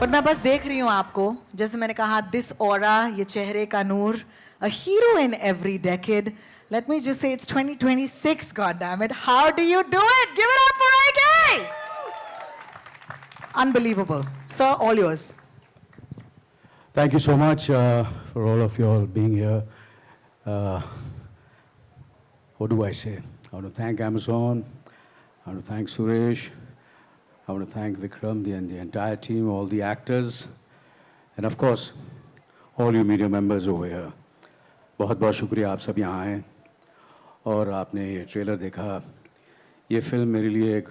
और मैं बस देख रही हूँ आपको, जैसे मैंने कहा, दिस ऑरा, ये चेहरे का नूर, a hero in every decade. Let me just say it's 2026, goddammit. How do you do it? Give it up for AK! Unbelievable. Sir, all yours. Thank you so much for all of you all being here. Uh, what do I say? I want to thank Amazon. I want to thank Suresh. I want to thank Vikram and the entire team, all the actors, and of course, all you media members over here. बहुत बहुत शुक्रिया आप सब यहाँ आए और आपने ये ट्रेलर देखा. ये फिल्म मेरे लिए एक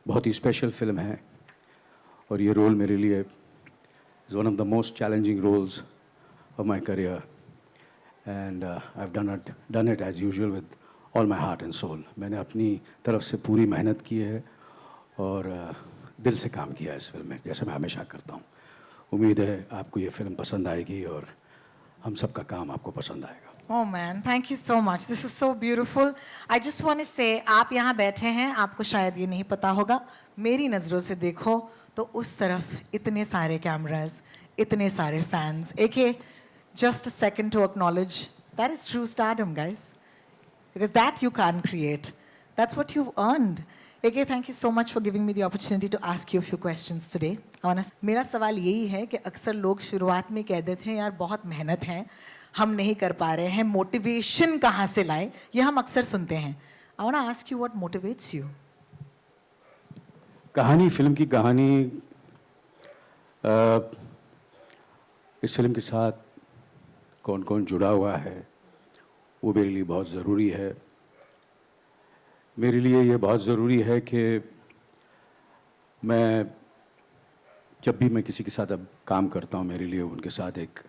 बहुत ही स्पेशल फिल्म है और ये रोल मेरे लिए is one of the most challenging roles of my career, and I've done it as usual with all my heart and soul. मैंने अपनी तरफ से पूरी मेहनत की है और दिल से काम किया है इस फिल्म में, जैसे मैं हमेशा करता हूँ. उम्मीद है आपको ये फिल्म पसंद आएगी और हम सब का काम आपको पसंद आएगा. Oh man, thank you so much. This is so beautiful. I just want to say, आप यहाँ बैठे हैं, आपको शायद ये नहीं पता होगा, मेरी नज़रों से देखो तो उस तरफ इतने सारे कैमरास, इतने सारे fans. AK, just a second to acknowledge that is true stardom, guys, because that you can't create. That's what you've earned. AK, thank you so much for giving me the opportunity to ask you a few questions today. मेरा सवाल यही है कि अक्सर लोग शुरुआत में कह देते हैं यार बहुत मेहनत है, हम नहीं कर पा रहे हैं, मोटिवेशन कहाँ से लाएं, ये हम अक्सर सुनते हैं. I want to ask you what motivates you. कहानी, फिल्म की कहानी, इस फिल्म के साथ कौन कौन जुड़ा हुआ है वो मेरे लिए बहुत ज़रूरी है. मेरे लिए ये बहुत ज़रूरी है कि मैं जब भी मैं किसी के साथ अब काम करता हूँ, मेरे लिए उनके साथ एक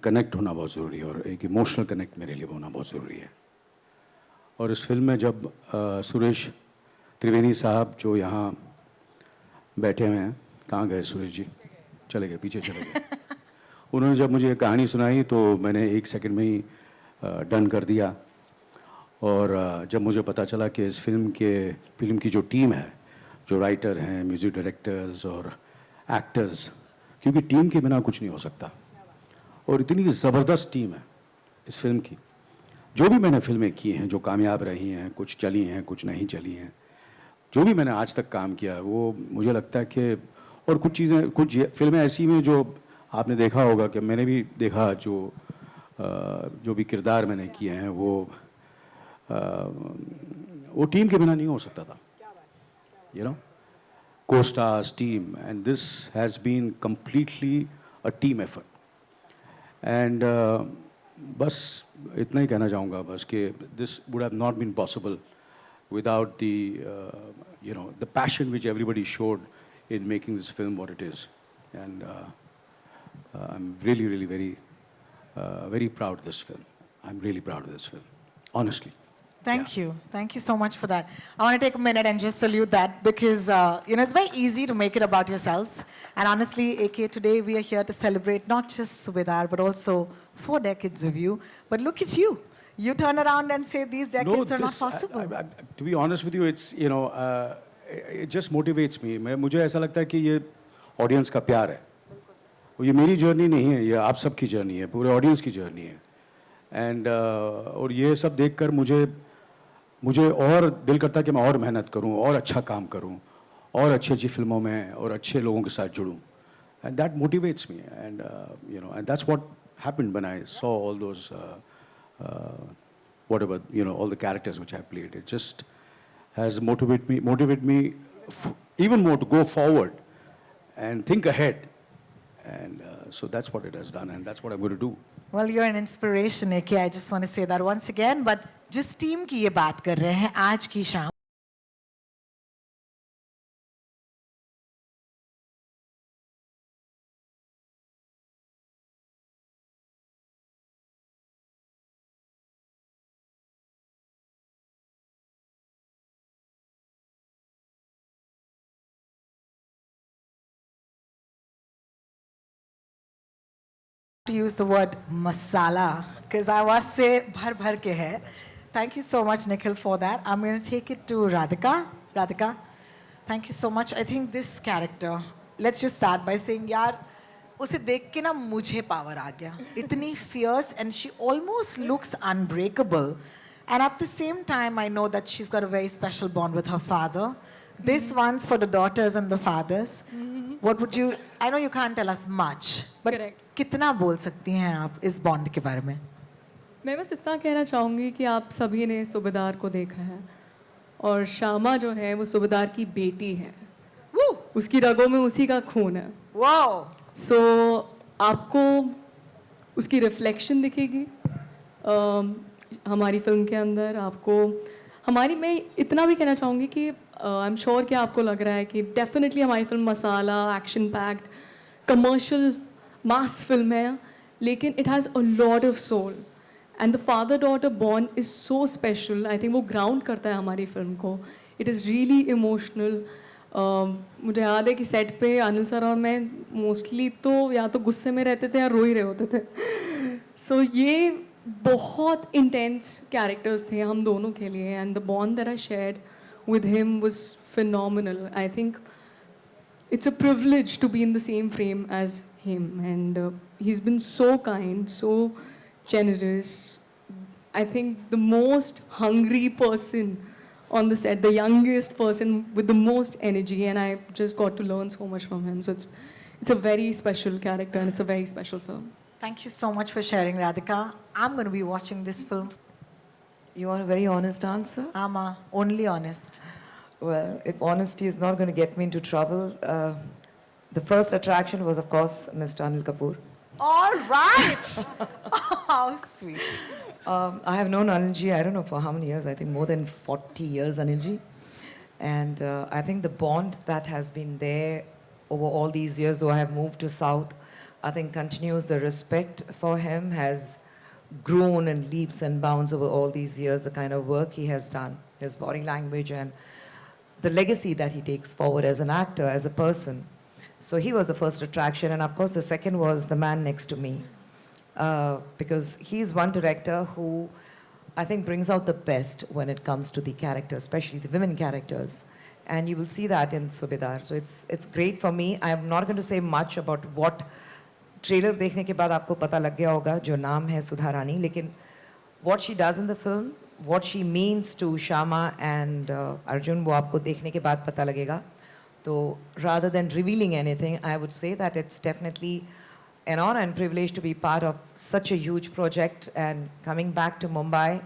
कनेक्ट होना बहुत ज़रूरी है और एक इमोशनल कनेक्ट मेरे लिए होना बहुत ज़रूरी है. और इस फिल्म में जब सुरेश त्रिवेणी साहब जो यहाँ बैठे हुए हैं, कहाँ गए सुरेश जी? चले गए, पीछे चले गए. उन्होंने जब मुझे ये कहानी सुनाई तो मैंने 1 सेकंड में ही डन कर दिया. और जब मुझे पता चला कि इस फिल्म की जो टीम है, जो राइटर हैं, म्यूज़िक डायरेक्टर्स और एक्टर्स, क्योंकि टीम के बिना कुछ नहीं हो सकता और इतनी ज़बरदस्त टीम है इस फिल्म की. जो भी मैंने फिल्में की हैं, जो कामयाब रही हैं, कुछ चली हैं, कुछ नहीं चली हैं, जो भी मैंने आज तक काम किया है वो मुझे लगता है कि, और कुछ फिल्में ऐसी हैं जो आपने देखा होगा कि मैंने भी देखा, जो भी किरदार मैंने किए हैं वो टीम के बिना नहीं हो सकता था. You know, co-stars, team, and this has been completely a team effort. And बस इतना ही कहना चाहूँगा बस कि this would have not been possible without the passion which everybody showed in making this film what it is. And I'm really, really very proud of this film. I'm really proud of this film, honestly. Thank you. Thank you so much for that. I want to take a minute and just salute that because, it's very easy to make it about yourselves. And honestly, AK, today we are here to celebrate not just Subedar, but also 4 decades of you. But look at you. You turn around and say these decades are not possible. To be honest with you, it's, it just motivates me. मुझे ऐसा लगता है कि ये audience का प्यार है. ये मेरी जर्नी नहीं है, ये आप सब की जर्नी है, पूरे ऑडियंस की जर्नी है. एंड और ये सब देखकर मुझे और दिल करता है कि मैं और मेहनत करूं, और अच्छा काम करूं, और अच्छी फिल्मों में और अच्छे लोगों के साथ जुड़ूं. And that motivates me. And and that's what happened when I saw all those whatever, all the characters which I played. It just has motivated me even more to go forward and think ahead. And so that's what it has done, and that's what I'm going to do. Well, you're an inspiration, AK. I just want to say that once again. But जिस team की ये बात कर रहे हैं आज की शाम, to use the word masala because आवाज से भर के है. Thank you so much, Nikhil, for that. I'm going to take it to Radhika. Radhika, thank you so much. I think this character let's just start by saying यार उसे देख के ना मुझे पावर आ गया. इतनी fierce and she almost looks unbreakable. And at the same time, I know that she's got a very special bond with her father. This one's for the daughters and the fathers. What would you? I know you can't tell us much, but Correct. कितना बोल सकती हैं आप इस bond के बारे में? मैं बस इतना कहना चाहूँगी कि आप सभी ने सूबेदार को देखा है और श्यामा जो है वो सूबेदार की बेटी है. Woo! उसकी रगों में उसी का खून है. Wow! सो आपको उसकी रिफ्लेक्शन दिखेगी हमारी फिल्म के अंदर. आपको हमारी, मैं इतना भी कहना चाहूँगी कि आई एम श्योर कि आपको लग रहा है कि डेफिनेटली हमारी film masala, action packed, commercial mass film है, लेकिन it has a lot of soul. And the father daughter bond is so special. I think वो ग्राउंड करता है हमारी फिल्म को. It is really emotional. मुझे याद है कि सेट पे अनिल सर और मैं मोस्टली तो या तो गुस्से में रहते थे या रो ही रहे होते थे. सो ये बहुत इंटेंस कैरेक्टर्स थे हम दोनों के लिए. And the bond that I shared with him was phenomenal. I think it's a privilege to be in the same frame as him, and he's been so kind, so generous. I think the most hungry person on the set, the youngest person with the most energy, and I just got to learn so much from him. So it's a very special character, and it's a very special film. Thank you so much for sharing, Radhika. I'm going to be watching this film. You want a very honest answer? Ama, only honest. Well, if honesty is not going to get me into trouble, the first attraction was, of course, Mr. Anil Kapoor. All right. How sweet. I have known Anilji, I don't know for how many years, I think more than 40 years, Anilji. And I think the bond that has been there over all these years, though I have moved to South, I think continues. The respect for him has grown and leaps and bounds over all these years, the kind of work he has done, his body language, and the legacy that he takes forward as an actor, as a person. So he was the first attraction, and of course the second was the man next to me. Because he's one director who I think brings out the best when it comes to the characters, especially the women characters. And you will see that in Subedar. So it's great for me. I'm not going to say much about what trailer देखने के बाद आपको पता लग गया होगा जो नाम है सुधा रानी, लेकिन what she does in the film, what she means to Shama and Arjun, वो आपको देखने के बाद पता लगेगा. तो rather than revealing anything, I would say that it's definitely an honor and privilege to be part of such a huge project and coming back to Mumbai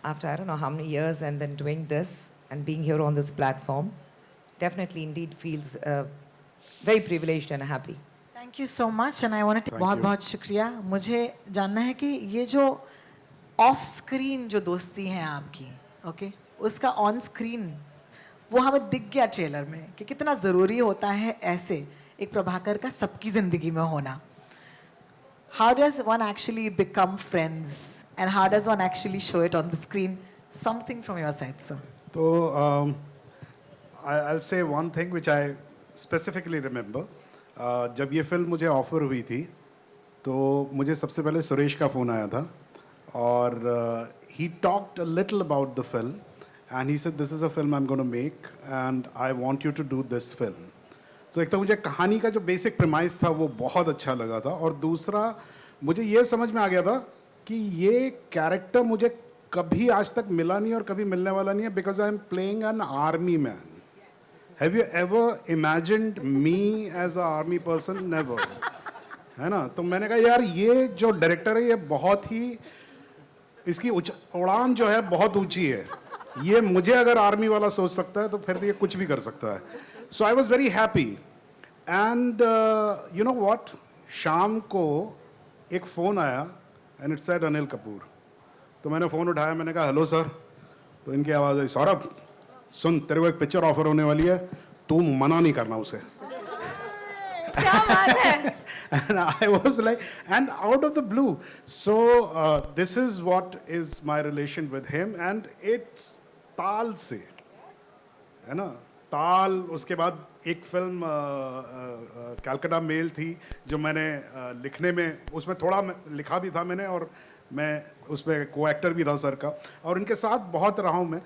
after I don't know how many years and then doing this and being here on this platform. Definitely indeed feels very privileged and happy. Thank you so much and I want to बहुत बहुत शुक्रिया. मुझे जानना है कि ये जो of screen जो दोस्ती है आपकी, ओके, उसका ऑन स्क्रीन वो हमें दिख गया ट्रेलर में कि कितना ज़रूरी होता है ऐसे एक प्रभाकर का सबकी ज़िंदगी में होना. How does one actually become friends and how does one actually show it on the screen? Something from your side sir. तो I'll say one thing which I specifically remember. जब ये फिल्म मुझे ऑफ़र हुई थी तो मुझे सबसे पहले सुरेश का फ़ोन आया था और he talked a little about the film and he said this is a film I am gonna make and I want you to do this film. तो एक तो मुझे कहानी का जो बेसिक प्रेमाइस था वो बहुत अच्छा लगा था, और दूसरा मुझे ये समझ में आ गया था कि ये कैरेक्टर मुझे कभी आज तक मिला नहीं और कभी मिलने वाला नहीं है, because I am playing an army man. Have you ever imagined me as a army person? Never. है ना? तो मैंने कहा यार ये जो डायरेक्टर है ये बहुत ही, इसकी उड़ान जो है बहुत ऊंची है. ये मुझे अगर आर्मी वाला सोच सकता है तो फिर ये कुछ भी कर सकता है. So I was very happy. And you know what? शाम को एक फ़ोन आया and it said Anil Kapoor. तो मैंने फ़ोन उठाया, मैंने कहा हेलो सर. तो इनकी आवाज़ आई, सौरभ सुन तेरे को एक पिक्चर ऑफर होने वाली है, तू मना नहीं करना उसे. क्या बात है? And I was like, and out of the blue. So this is what is my relation with him, and it's ताल से, है ना? ताल. उसके बाद एक फिल्म कैलकाटा मेल थी जो मैंने लिखने में, उसमें थोड़ा लिखा भी था मैंने और मैं उसमें को एक्टर भी था सर का, और इनके साथ बहुत रहा हूँ मैं.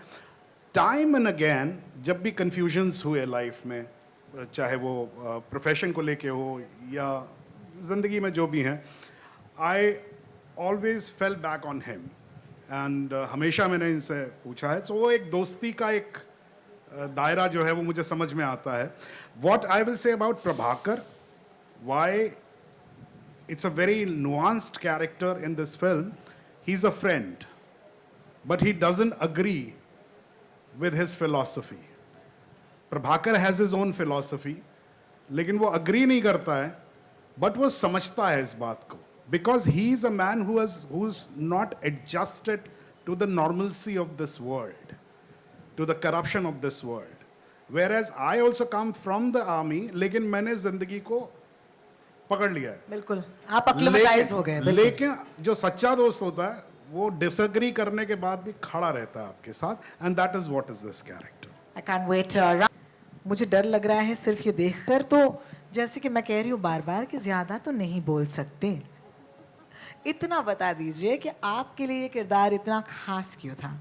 टाइम एंड अगेन जब भी कन्फ्यूजन्स हुए लाइफ में, चाहे वो प्रोफेशन को लेके हो या ज़िंदगी में जो भी हैं, I always fell back on him and हमेशा मैंने इनसे पूछा है, सो वो एक दोस्ती का एक दायरा जो है वो मुझे समझ में आता है. What I will say about Prabhakar, why it's a very nuanced character in this film. He's a friend, but he doesn't agree with his philosophy. Prabhakar has his own philosophy, लेकिन वो agree नहीं करता है, but वो समझता है इस बात को. Because he is a man who's not adjusted to the normalcy of this world, to the corruption of this world. Whereas I also come from the army, लेकिन मैंने जिंदगी को पकड़ लिया है. बिल्कुल आप अक्लेमेटाइज हो गए. बिल्कुल. लेकिन जो सच्चा दोस्त होता है वो डिसएग्री करने के बाद भी खड़ा रहता है आपके साथ, and that is what is this character. I can't wait. मुझे डर लग रहा है सिर्फ ये देखकर, तो जैसे कि मैं कह रही हूँ बार बार कि ज्यादा तो नहीं बोल सकते. इतना बता दीजिए कि आपके लिए ये किरदार इतना खास क्यों था.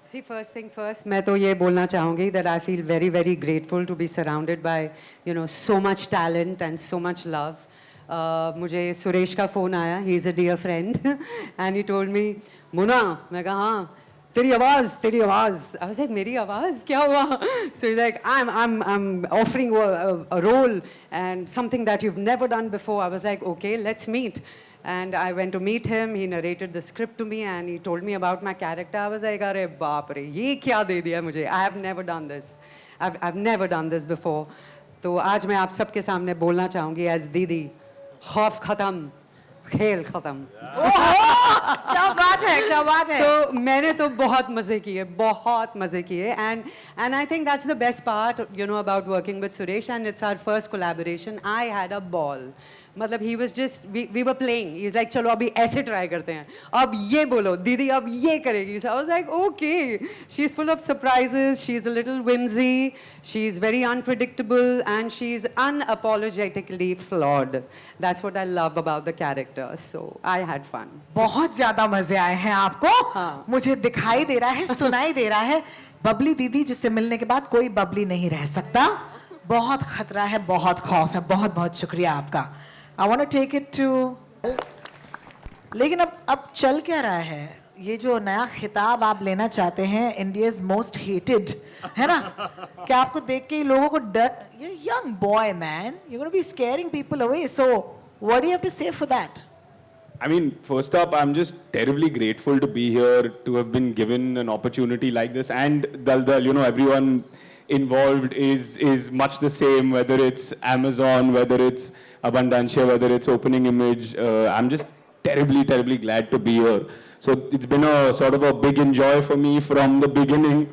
See, first thing first, मैं तो ये बोलना चाहूँगी that I feel very, very grateful to be surrounded by, you know, so much talent and so much love. मुझे सुरेश का फ़ोन आया, he is a dear friend, and he told me, मुना, मैं कहा हाँ, तेरी आवाज़. I was like, मेरी आवाज़ क्या हुआ? So he's like, I'm offering you a role and something that you've never done before. I was like, okay, let's meet. And I went to meet him. He narrated the script to me and he told me about my character. I was like, अरे बाप रे, ये क्या दे दिया मुझे? I have never done this. I've never done this before. तो आज मैं आप सबके सामने बोलना चाहूँगी as दीदी, खौफ खत्म, खेल खत्म. क्या बात है, क्या बात है. तो मैंने तो बहुत मज़े किए and I think that's the best part, you know, about working with Suresh, and it's our first collaboration. I had a ball. मतलब he was just we were playing. He's like चलो अभी ऐसे try करते हैं. अब ये बोलो दीदी, अब ये करेगी. So I was like okay. She's full of surprises. She's a little whimsy. She's very unpredictable and she's unapologetically flawed. That's what I love about the character. So I had fun. बहुत ज्यादा मजे आए हैं आपको. हाँ. मुझे दिखाई दे रहा है, सुनाई दे रहा है. बबली दीदी जिससे मिलने के बाद कोई बबली नहीं रह सकता. बहुत खतरा है, बहुत खौफ है. बहुत बहुत शुक्रिया आपका. I want to take it to. लेकिन अब चल क्या रहा है? ये जो नया खिताब आप लेना चाहते हैं, India's most hated, है ना? क्या आपको देख के लोगों को डर? You're a young boy, man. You're going to be scaring people away. So, what do you have to say for that? I mean, first up, I'm just terribly grateful to be here, to have been given an opportunity like this. And Daldal, you know, everyone involved is much the same, whether it's Amazon, whether it's Abundancia, whether it's Opening Image. I'm just terribly, terribly glad to be here. So it's been a sort of a big enjoy for me from the beginning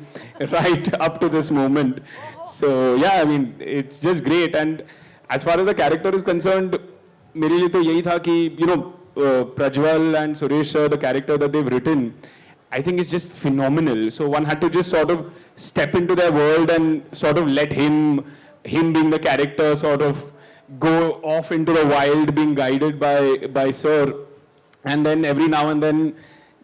right up to this moment. So yeah, I mean, it's just great. And as far as the character is concerned, मेरे लिए तो यही था कि, you know, Prajwal and Suresh sir, the character that they've written, I think it's just phenomenal. So one had to just sort of step into their world and sort of let him being the character, sort of go off into the wild, being guided by sir. And then every now and then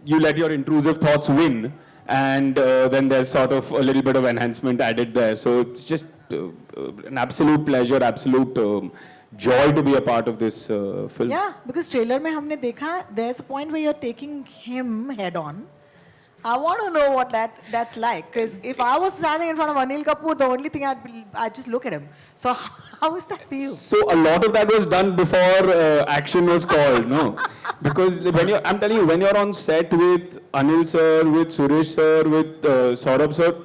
you let your intrusive thoughts win, and then there's sort of a little bit of enhancement added there. So it's just an absolute pleasure, absolute joy to be a part of this film. Yeah, because trailer में हमने देखा, there's a point where you're taking him head on. I want to know what that's like, because if I was standing in front of Anil Kapoor, the only thing I'd just look at him. So how is that for you? So a lot of that was done before action was called, no? Because I'm telling you, when you're on set with Anil sir, with Suresh sir, with Saurabh sir,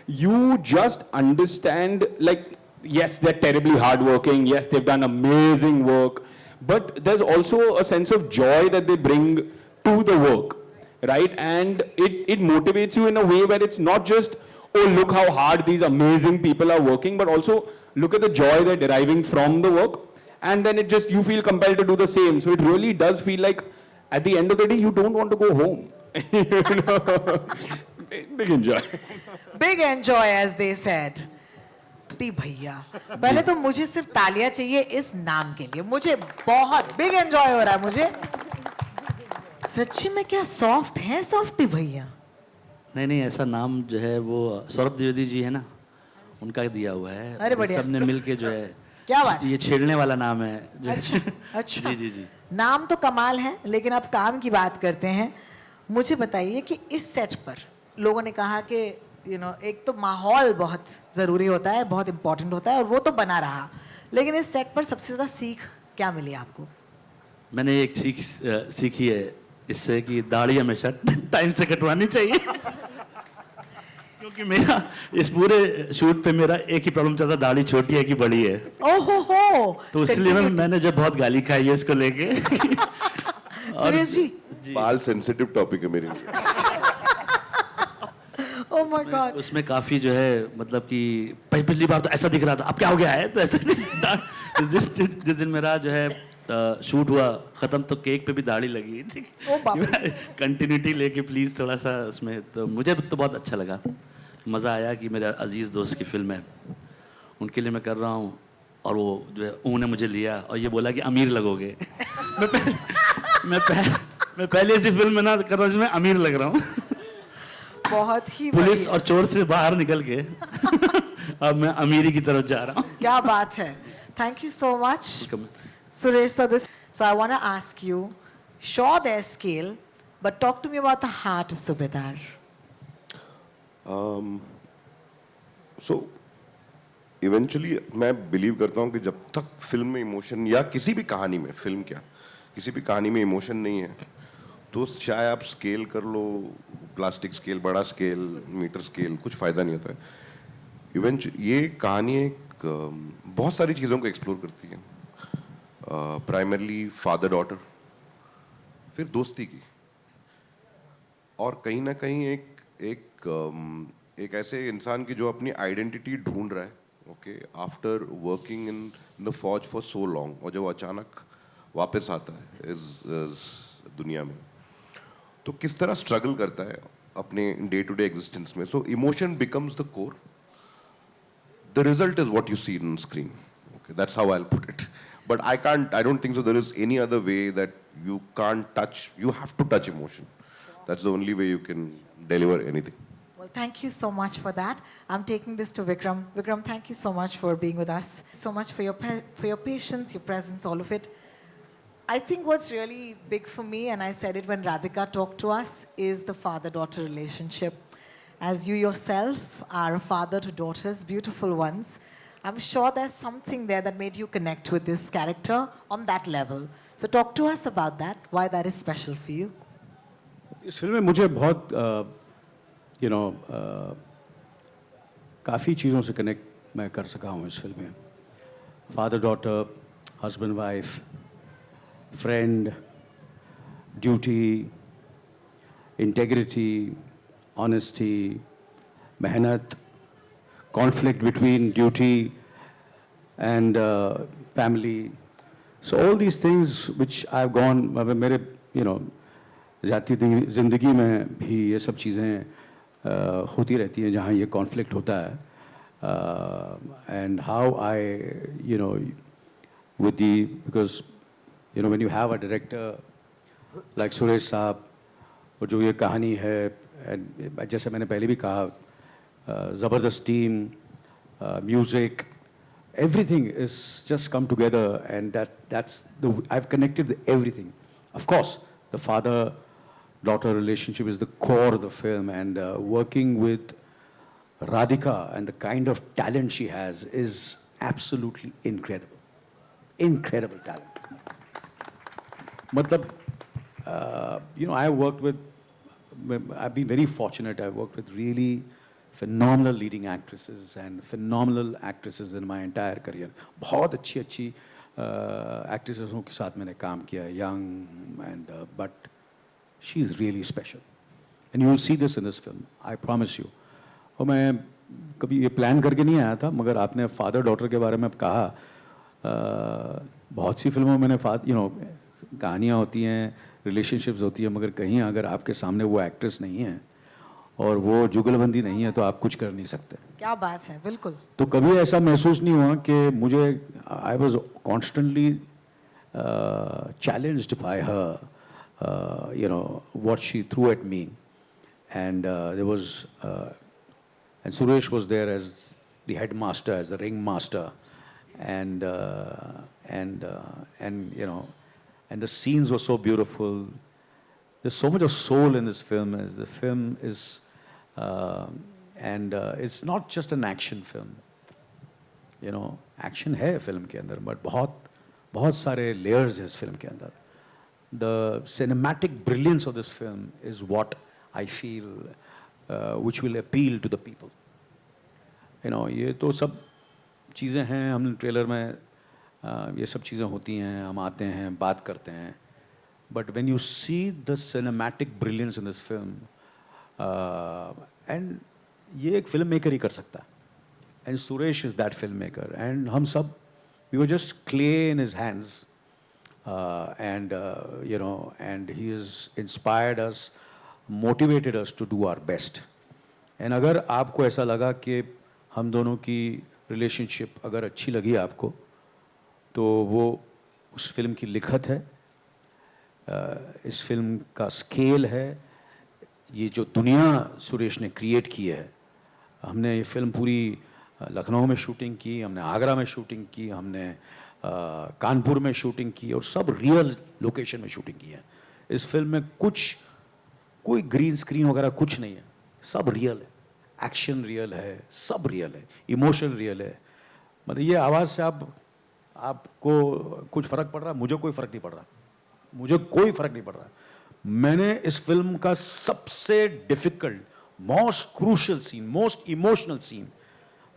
you just understand, like, yes, they're terribly hardworking. Yes, they've done amazing work. But there's also a sense of joy that they bring to the work, right? And it motivates you in a way where it's not just, oh, look how hard these amazing people are working, but also look at the joy they're deriving from the work. And then you feel compelled to do the same. So it really does feel like, at the end of the day, you don't want to go home. You know? Big enjoy. Big enjoy, as they said. भैया, पहले तो मुझे सिर्फ तालियां चाहिए इस नाम के लिए. मुझे बहुत बिग एंजॉय हो रहा है. मुझे सच्ची में क्या सॉफ्ट है सॉफ्टी भैया? नहीं, ऐसा नाम जो है वो सौरभ द्विवेदी जी है ना, उनका दिया हुआ है। अरे बढ़िया। सबने मिल के जो है क्या बात है। ये छेड़ने वाला नाम है जो अच्छा जी जी जी। नाम तो कमाल है, लेकिन अब काम की बात करते हैं। मुझे बताइए कि इस सेट पर लोगों ने कहा कि एक तो माहौल बहुत ज़रूरी होता है, बहुत इम्पोर्टेंट होता है, और वो तो बना रहा, लेकिन इस सेट पर सबसे ज़्यादा सीख क्या मिली आपको? मैंने एक सीखी है इससे कि दाढ़ी हमेशा टाइम से कटवानी चाहिए। क्योंकि मेरा इस पूरे शूट पे मेरा एक ही प्रॉब्लम चलता, दाढ़ी छोटी है कि बड़ी है। ओहो हो, तो इसलिए मैंने जब बहुत गाली खाई है इसको लेके। सुरेश जी। बाल सेंसिटिव टॉपिक है मेरे लिए। Oh my God. उसमें काफी जो है मतलब कि पिछली बार तो ऐसा दिख रहा था, अब क्या हो गया है, तो ऐसा जिस दिन मेरा जो है शूट हुआ खत्म तो केक पे भी दाढ़ी लगी थी। कंटिन्यूटी लेके प्लीज थोड़ा सा उसमें, तो मुझे तो बहुत अच्छा लगा, मज़ा आया कि मेरा अजीज़ दोस्त की फिल्म है, उनके लिए मैं कर रहा हूँ, और वो जो है उन्होंने मुझे लिया और ये बोला कि अमीर लगोगे। मैं पहले ऐसी फिल्म में ना कर रहा हूँ जिसमें अमीर लग रहा हूँ। बहुत ही पुलिस और चोर से बाहर निकल के अब मैं अमीरी की तरफ जा रहा हूँ। क्या बात है। Thank you so much Suresh. So I want to ask you, sure there's scale, but talk to me about the heart of Subedar. So eventually मैं बिलीव करता हूँ कि जब तक फिल्म में इमोशन, या किसी भी कहानी में, फिल्म क्या किसी भी कहानी में इमोशन नहीं है, तो चाहे आप स्केल कर लो, प्लास्टिक स्केल, बड़ा स्केल, मीटर स्केल, कुछ फ़ायदा नहीं होता है। ये कहानी एक बहुत सारी चीज़ों को एक्सप्लोर करती है, प्राइमरली फादर डॉटर, फिर दोस्ती की, और कहीं ना कहीं एक ऐसे इंसान की जो अपनी आइडेंटिटी ढूंढ रहा है, okay, after working in the फौज फॉर सो लॉन्ग, और जब अचानक वापस आता है इस दुनिया में, तो किस तरह स्ट्रगल करता है अपने डे टू डे एग्जिस्टेंस में। So emotion becomes the core, the result is what you see on screen, okay, that's how I will put it. But I don't think so there is any other way that you can't touch, you have to touch emotion. That's the only way you can deliver anything. Well, thank you so much for that. I'm taking this to Vikram. Vikram, thank you so much for being with us. So much for your patience, your presence, all of it. I think what's really big for me, and I said it when Radhika talked to us, is the father-daughter relationship. As you yourself are a father to daughters, beautiful ones, I'm sure there's something there that made you connect with this character on that level. So talk to us about that, why that is special for you. इस film में मुझे बहुत काफ़ी चीज़ों से connect मैं कर सका हूँ इस फिल्म में। Father daughter, husband wife, friend, duty, integrity, honesty, मेहनत, conflict between duty and family. So all these things which I've gone, मेरे जाती ज़िंदगी में भी ये सब चीज़ें होती रहती हैं जहाँ ये conflict होता है, and how I with the, because when you have a director like Suresh साहब, और जो ये कहानी है, and जैसे मैंने पहले भी कहा, ज़बरदस्त team, music, everything is just come together, and I've connected with everything. Of course, the father-daughter relationship is the core of the film, and working with Radhika and the kind of talent she has is absolutely incredible. Incredible talent. Matlab, I've been very fortunate. I've worked with really phenomenal leading actresses and phenomenal actresses in my entire career. बहुत अच्छी actresses के साथ मैंने काम किया, young, but she's really special. And you will see this in this film, I promise you. और मैं कभी ये प्लान करके नहीं आया था, मगर आपने फादर डॉटर के बारे में कहा, बहुत सी फिल्मों में मैंने कहानियाँ होती हैं, रिलेशनशिप्स होती हैं, मगर कहीं अगर आपके सामने वो एक्ट्रेस नहीं है और वो जुगलबंदी नहीं है तो आप कुछ कर नहीं सकते। क्या बात है, बिल्कुल। तो कभी ऐसा महसूस नहीं हुआ कि मुझे, I was constantly challenged bye her, what she threw at me, and there was and Suresh was there as the headmaster as the ringmaster, and and you know, and the scenes were so beautiful. There's so much of soul in this film. As the film is, it's not just an action film. You know, action है film के अंदर, but बहुत सारे layers हैं इस film के अंदर. The cinematic brilliance of this film is what I feel which will appeal to the people. You know, ये तो सब चीज़ें हैं, हम ट्रेलर में ये सब चीज़ें होती हैं, हम आते हैं, बात करते हैं. But when you see the cinematic brilliance in this film, and ये एक फिल्म मेकर ही कर सकता है. And Suresh is that filmmaker. And हम सब, we were just clay in his hands. You know, and he has inspired us, motivated us to do our best. And अगर आपको ऐसा लगा कि हम दोनों की relationship अगर अच्छी लगी आपको, तो वो उस फिल्म की लिखत है, इस फिल्म का स्केल है, ये जो दुनिया सुरेश ने क्रिएट की है. हमने ये फिल्म पूरी लखनऊ में शूटिंग की, हमने आगरा में शूटिंग की, हमने कानपुर में शूटिंग की, और सब रियल लोकेशन में शूटिंग की है. इस फिल्म में कोई ग्रीन स्क्रीन वगैरह कुछ नहीं है, सब रियल है. एक्शन रियल है, सब रियल है, इमोशन रियल है. मतलब ये आवाज़ से आपको कुछ फ़र्क पड़ रहा है? मुझे कोई फ़र्क नहीं पड़ रहा, मुझे कोई फ़र्क नहीं पड़ रहा. मैंने इस फिल्म का सबसे difficult, most crucial scene, most emotional scene,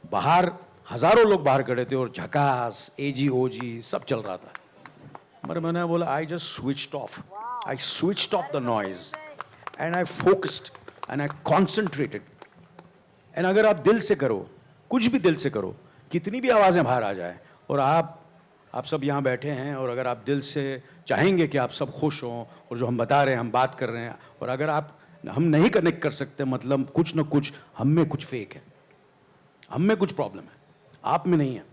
बाहर हज़ारों लोग बाहर खड़े थे और झकास, एजी ओजी सब चल रहा था, मगर मैंने बोला I just switched off. I switched off the noise and I focused and I concentrated. And अगर आप दिल से करो, कुछ भी दिल से करो, कितनी भी आवाज़ें बाहर आ जाए, और आप सब यहाँ बैठे हैं, और अगर आप दिल से चाहेंगे कि आप सब खुश हों, और जो हम बता रहे हैं, हम बात कर रहे हैं, और अगर हम नहीं कनेक्ट कर सकते, मतलब कुछ ना कुछ हम में कुछ फेक है, हम में कुछ प्रॉब्लम है, आप में नहीं है.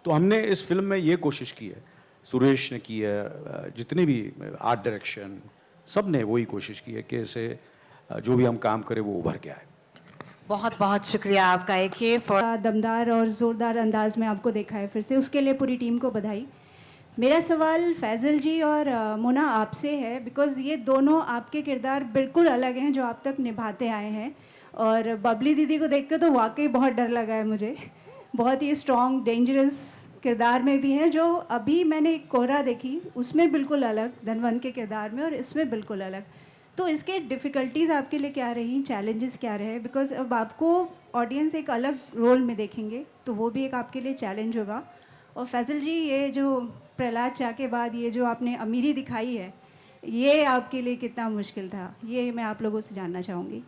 तो हमने इस फिल्म में ये कोशिश की है, सुरेश ने की है, जितने भी आर्ट डायरेक्शन, सब ने वही कोशिश की है कि इसे जो भी हम काम करें वो उभर के आए. बहुत बहुत शुक्रिया आपका एक ही फॉर दमदार और ज़ोरदार अंदाज में आपको देखा है फिर से, उसके लिए पूरी टीम को बधाई. मेरा सवाल फैज़ल जी और मोना आपसे है, बिकॉज़ ये दोनों आपके किरदार बिल्कुल अलग हैं जो आप तक निभाते आए हैं. और बबली दीदी को देख कर तो वाकई बहुत डर लगा है मुझे. बहुत ही स्ट्रॉन्ग डेंजरस किरदार में भी हैं, जो अभी मैंने एक कोहरा देखी उसमें बिल्कुल अलग, धनवंत के किरदार में, और इसमें बिल्कुल अलग. तो इसके डिफ़िकल्टीज़ आपके लिए क्या रही, चैलेंजेस क्या रहे? बिकॉज अब आपको ऑडियंस एक अलग रोल में देखेंगे, तो वो भी एक आपके लिए चैलेंज होगा. और फैज़ल जी, ये जो प्रहलाद चा के बाद ये जो आपने अमीरी दिखाई है, ये आपके लिए कितना मुश्किल था, ये मैं आप लोगों से जानना चाहूँगी.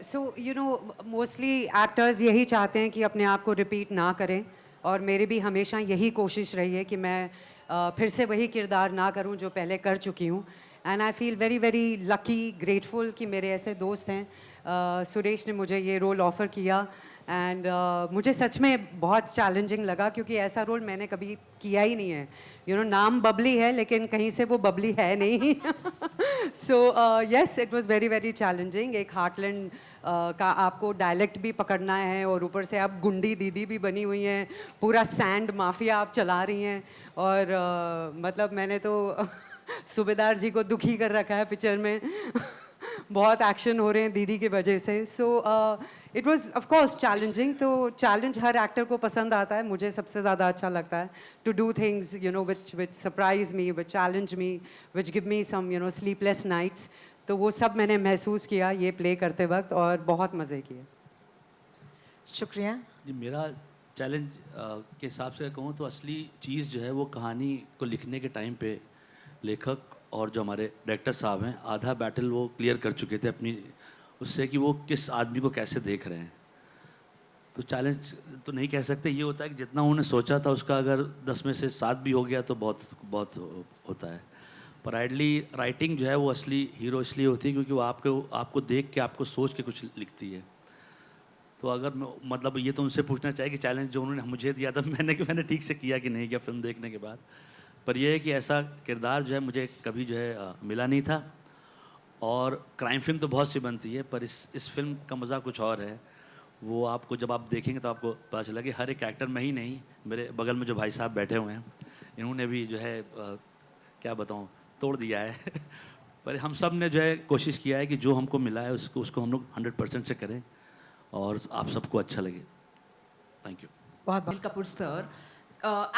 So you know, mostly actors यही चाहते हैं कि अपने आप को रिपीट ना करें, और मेरी भी हमेशा यही कोशिश रही है कि मैं फिर से वही किरदार ना करूं जो पहले कर चुकी हूं. And I feel very very lucky, grateful कि मेरे ऐसे दोस्त हैं. सुरेश ने मुझे ये रोल ऑफ़र किया, एंड मुझे सच में बहुत चैलेंजिंग लगा, क्योंकि ऐसा रोल मैंने कभी किया ही नहीं है. यू नो, नाम बबली है लेकिन कहीं से वो बबली है नहीं. So yes, it was very very challenging. एक हार्टलैंड का आपको डायलेक्ट भी पकड़ना है, और ऊपर से आप गुंडी दीदी भी बनी हुई हैं, पूरा सैंड माफिया आप चला रही हैं. और मतलब मैंने तो सूबेदार जी को दुखी कर रखा है पिक्चर में. बहुत एक्शन हो रहे हैं दीदी की वजह से. So it was of course challenging. तो चैलेंज हर एक्टर को पसंद आता है. मुझे सबसे ज़्यादा अच्छा लगता है to do things you know which surprise me, which challenge me, which give me some you know sleepless nights. तो वो सब मैंने महसूस किया ये प्ले करते वक्त, और बहुत मज़े किए. शुक्रिया जी. मेरा चैलेंज के हिसाब से कहूँ तो असली चीज़ जो है वो कहानी को लिखने के टाइम पे लेखक और जो हमारे डायरेक्टर साहब हैं, आधा बैटल वो क्लियर कर चुके थे अपनी उससे कि वो किस आदमी को कैसे देख रहे हैं. तो चैलेंज तो नहीं कह सकते. ये होता है कि जितना उन्होंने सोचा था उसका अगर 10 में से 7 भी हो गया तो बहुत बहुत होता है. पर आइडली राइटिंग जो है वो असली हीरो इसलिए होती है क्योंकि वो आपको देख के, आपको सोच के कुछ लिखती है. तो अगर मतलब ये तो उनसे पूछना चाहिए कि चैलेंज जो उन्होंने मुझे दिया था मैंने ठीक से किया कि नहीं किया फिल्म देखने के बाद. पर यह है कि ऐसा किरदार जो है मुझे कभी जो है मिला नहीं था. और क्राइम फिल्म तो बहुत सी बनती है, पर इस फिल्म का मज़ा कुछ और है। वो आपको जब आप देखेंगे तो आपको पता चला कि हर एक एक्टर में ही नहीं, मेरे बगल में जो भाई साहब बैठे हुए हैं इन्होंने भी जो है क्या बताऊँ, तोड़ दिया है। पर हम सब ने जो है कोशिश किया है कि जो हमको मिला है उसको हम लोग 100% से करें और आप सबको अच्छा लगे। Thank you. बहुत Anil Kapoor sir,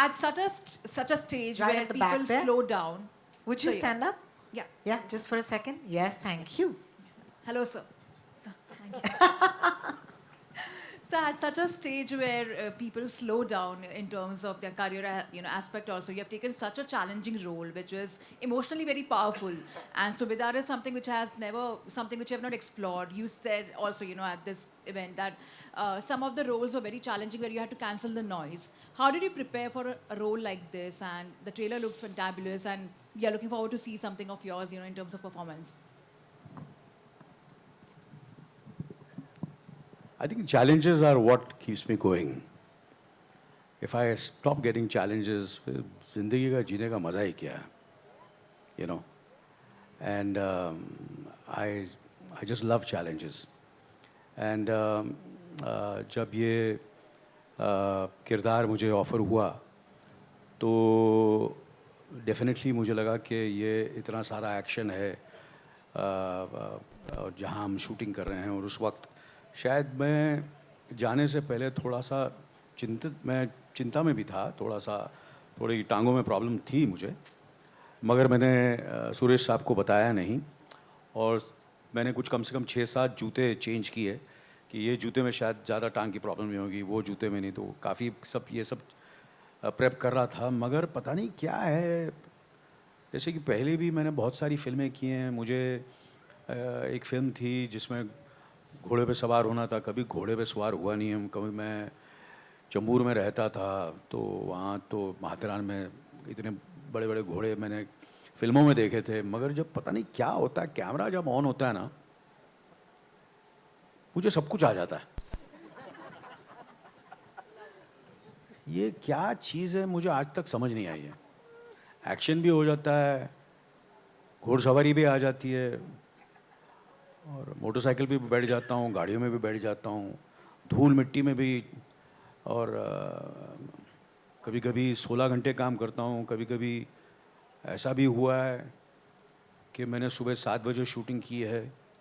at such a stage Right where at the back people there. slow down. Would you So, stand up? Yeah. Yeah, just for a second. Yes, thank you. Hello, sir. Sir, thank you. So at such a stage where people slow down in terms of their career, aspect also, you have taken such a challenging role, which is emotionally very powerful. And Subedar is something which you have not explored. You said also, at this event that some of the roles were very challenging, where you had to cancel the noise. How did you prepare for a role like this? And the trailer looks fantabulous, and we are looking forward to see something of yours, in terms of performance. I think challenges are what keeps me going. If I stop getting challenges, ज़िंदगी का जीने का मज़ा ही क्या है, you know. And I just love challenges. And जब ये किरदार मुझे ऑफ़र हुआ तो डेफिनेटली मुझे लगा कि ये इतना सारा एक्शन है और जहाँ हम शूटिंग कर रहे हैं, और उस वक्त शायद मैं जाने से पहले थोड़ा सा चिंता में भी था, थोड़ी टांगों में प्रॉब्लम थी मुझे, मगर मैंने सुरेश साहब को बताया नहीं और मैंने कुछ कम से कम 6-7 जूते चेंज किए कि ये जूते में शायद ज़्यादा टांग की प्रॉब्लम नहीं होगी, वो जूते में नहीं, तो काफ़ी ये सब प्रेप कर रहा था। मगर पता नहीं क्या है, जैसे कि पहले भी मैंने बहुत सारी फिल्में की हैं। मुझे एक फ़िल्म थी जिसमें घोड़े पे सवार होना था, कभी घोड़े पे सवार हुआ नहीं हम। कभी मैं चंबूर में रहता था तो वहाँ तो माथेरान में इतने बड़े बड़े घोड़े मैंने फिल्मों में देखे थे, मगर जब पता नहीं क्या होता है, कैमरा जब ऑन होता है ना, मुझे सब कुछ आ जाता है। ये क्या चीज़ है मुझे आज तक समझ नहीं आई है। एक्शन भी हो जाता है, घोड़सवारी भी आ जाती है, और मोटरसाइकिल पे भी बैठ जाता हूँ, गाड़ियों में भी बैठ जाता हूँ, धूल मिट्टी में भी, और कभी कभी 16 घंटे काम करता हूँ। कभी कभी ऐसा भी हुआ है कि मैंने सुबह 7 बजे शूटिंग